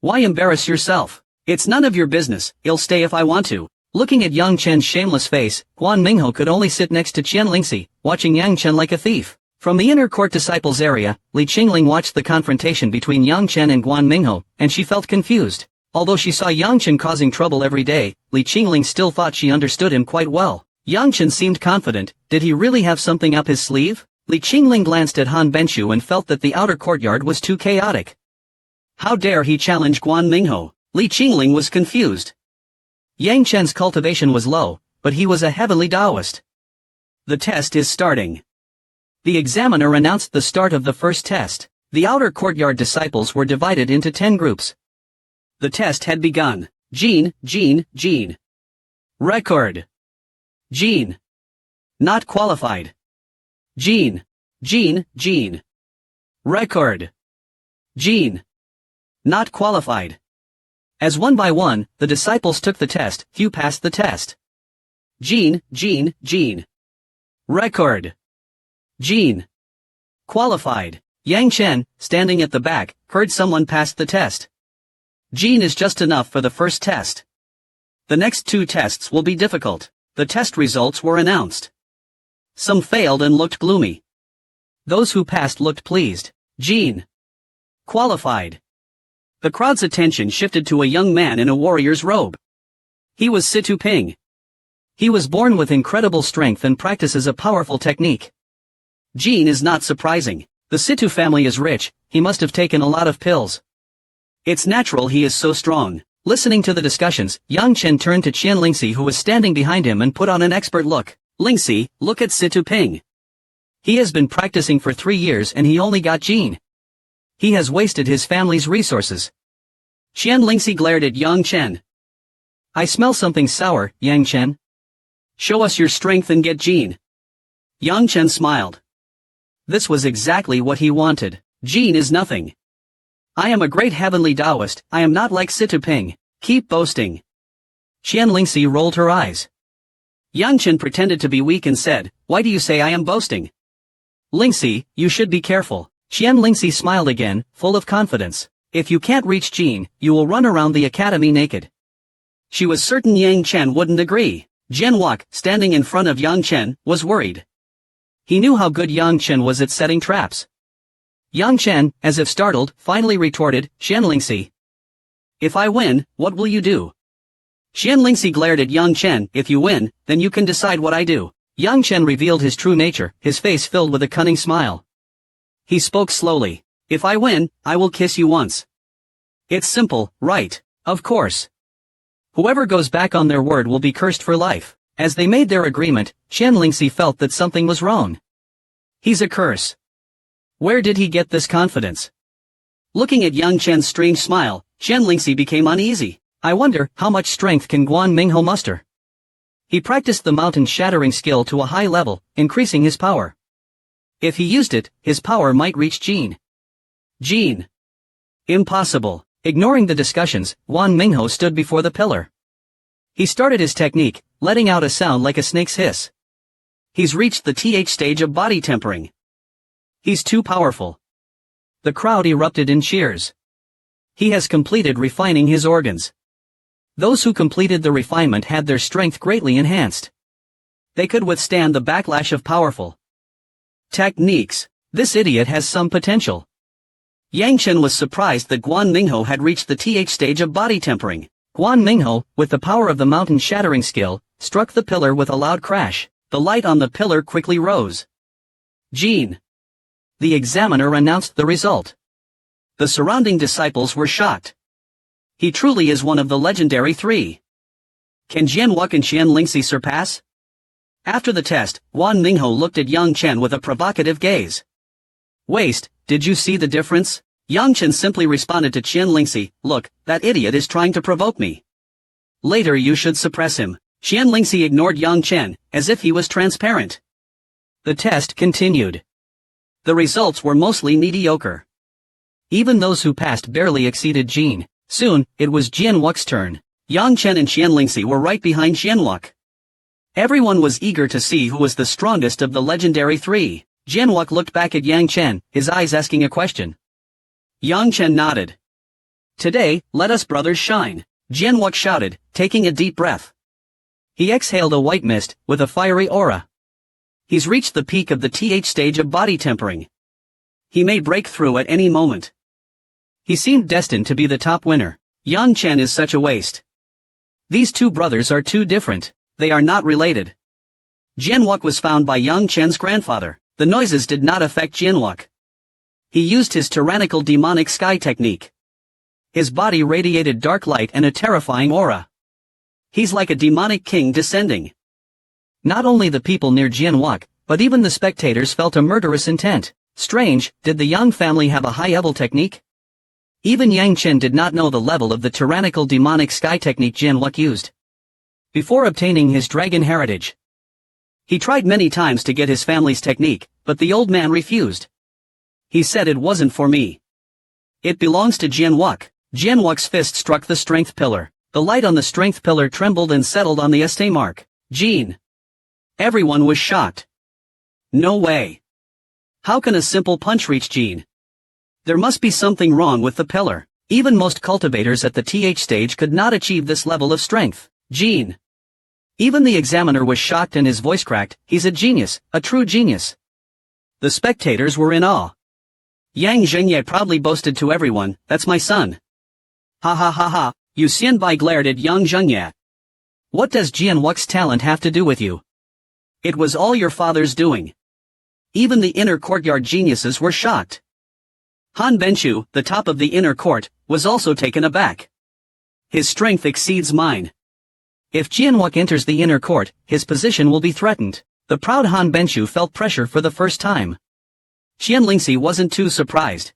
Why embarrass yourself? It's none of your business. I'll stay if I want to. Looking at Yang Chen's shameless face, Guan Mingho could only sit next to Qian Lingxi, watching Yang Chen like a thief. From the inner court disciples area, Li Qingling watched the confrontation between Yang Chen and Guan Mingho, and she felt confused. Although she saw Yang Chen causing trouble every day, Li Qingling still thought she understood him quite well. Yang Chen seemed confident. Did he really have something up his sleeve? Li Qingling glanced at Han Benshu and felt that the outer courtyard was too chaotic. How dare he challenge Guan Mingho? Li Qingling was confused. Yang Chen's cultivation was low, but he was a heavenly Taoist. The test is starting. The examiner announced the start of the first test. The outer courtyard disciples were divided into 10 groups. The test had begun. Gene. Record. Gene. Not qualified. Gene. Record. Gene. Not qualified. As one by one, the disciples took the test. Few passed the test. Gene. Record. Gene. Qualified. Yang Chen, standing at the back, heard someone passed the test. Gene is just enough for the first test. The next 2 tests will be difficult. The test results were announced. Some failed and looked gloomy. Those who passed looked pleased. Gene. Qualified. The crowd's attention shifted to a young man in a warrior's robe. He was Situ Ping. He was born with incredible strength and practices a powerful technique. Gene is not surprising. The Situ family is rich. He must have taken a lot of pills. It's natural he is so strong. Listening to the discussions, Yang Chen turned to Qian Lingxi who was standing behind him and put on an expert look. Lingxi, look at Situ Ping. He has been practicing for 3 years and he only got Gene. He has wasted his family's resources. Qian Lingxi glared at Yang Chen. I smell something sour, Yang Chen. Show us your strength and get Gene. Yang Chen smiled. This was exactly what he wanted. Gene is nothing. I am a great heavenly Taoist. I am not like Situ Ping. Keep boasting. Qian Lingxi rolled her eyes. Yang Chen pretended to be weak and said, why do you say I am boasting? Lingxi, you should be careful. Qian Lingxi smiled again, full of confidence. If you can't reach Gene, you will run around the academy naked. She was certain Yang Chen wouldn't agree. Jianwak, standing in front of Yang Chen, was worried. He knew how good Yang Chen was at setting traps. Yang Chen, as if startled, finally retorted, Qian Lingxi. If I win, what will you do? Qian Lingxi glared at Yang Chen. If you win, then you can decide what I do. Yang Chen revealed his true nature, his face filled with a cunning smile. He spoke slowly. If I win, I will kiss you once. It's simple, right? Of course. Whoever goes back on their word will be cursed for life. As they made their agreement, Qian Lingxi felt that something was wrong. He's a curse. Where did he get this confidence? Looking at Yang Chen's strange smile, Qian Lingxi became uneasy. I wonder, how much strength can Guan Mingho muster? He practiced the mountain-shattering skill to a high level, increasing his power. If he used it, his power might reach Gene. Gene. Impossible. Ignoring the discussions, Guan Mingho stood before the pillar. He started his technique, letting out a sound like a snake's hiss. He's reached the stage of body tempering. He's too powerful. The crowd erupted in cheers. He has completed refining his organs. Those who completed the refinement had their strength greatly enhanced. They could withstand the backlash of powerful techniques. This idiot has some potential. Yang Chen was surprised that Guan Mingho had reached the stage of body tempering. Guan Mingho, with the power of the mountain-shattering skill, struck the pillar with a loud crash. The light on the pillar quickly rose. Gene. The examiner announced the result. The surrounding disciples were shocked. He truly is one of the legendary three. Can Jianwuke and Qian Lingxi surpass? After the test, Guan Mingho looked at Yang Chen with a provocative gaze. Waste, did you see the difference? Yang Chen simply responded to Qian Lingxi, look, that idiot is trying to provoke me. Later you should suppress him. Qian Lingxi ignored Yang Chen, as if he was transparent. The test continued. The results were mostly mediocre. Even those who passed barely exceeded Jin. Soon, it was Jianwuke's turn. Yang Chen and Qian Lingxi were right behind Jianwuke. Everyone was eager to see who was the strongest of the legendary three. Jianwuke looked back at Yang Chen, his eyes asking a question. Yang Chen nodded. Today, let us brothers shine. Jianwuke shouted, taking a deep breath. He exhaled a white mist, with a fiery aura. He's reached the peak of the stage of body tempering. He may break through at any moment. He seemed destined to be the top winner. Yang Chen is such a waste. These two brothers are too different. They are not related. Jianwuke was found by Yang Chen's grandfather. The noises did not affect Jianwuke. He used his tyrannical demonic sky technique. His body radiated dark light and a terrifying aura. He's like a demonic king descending. Not only the people near Jianwuke, but even the spectators felt a murderous intent. Strange, did the Yang family have a high-level technique? Even Yang Chen did not know the level of the tyrannical demonic sky technique Jianwuke used. Before obtaining his dragon heritage, he tried many times to get his family's technique, but the old man refused. He said it wasn't for me. It belongs to Jianwuke. Jianwuke's fist struck the strength pillar. The light on the strength pillar trembled and settled on the ST mark. Gene. Everyone was shocked. No way. How can a simple punch reach Gene? There must be something wrong with the pillar. Even most cultivators at the stage could not achieve this level of strength. Gene. Even the examiner was shocked and his voice cracked. He's a genius, a true genius. The spectators were in awe. Yang Zhengye proudly boasted to everyone, that's my son. Ha ha ha ha, Yu Xianbai glared at Yang Zhengye. What does Jianwuke's talent have to do with you? It was all your father's doing. Even the inner courtyard geniuses were shocked. Han Benchu, the top of the inner court, was also taken aback. His strength exceeds mine. If Jianwuke enters the inner court, his position will be threatened. The proud Han Benchu felt pressure for the first time. Qian Lingxi wasn't too surprised.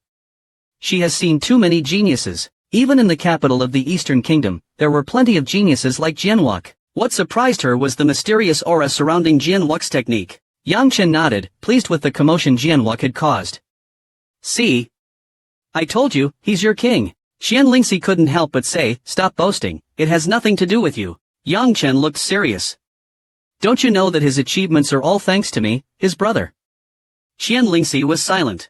She has seen too many geniuses. Even in the capital of the Eastern Kingdom, there were plenty of geniuses like Jianwuke. What surprised her was the mysterious aura surrounding Jianwuke's technique. Yang Chen nodded, pleased with the commotion Jianwuke had caused. See? I told you, he's your king. Qian Lingxi couldn't help but say, stop boasting, it has nothing to do with you. Yang Chen looked serious. Don't you know that his achievements are all thanks to me, his brother? Qian Lingxi was silent.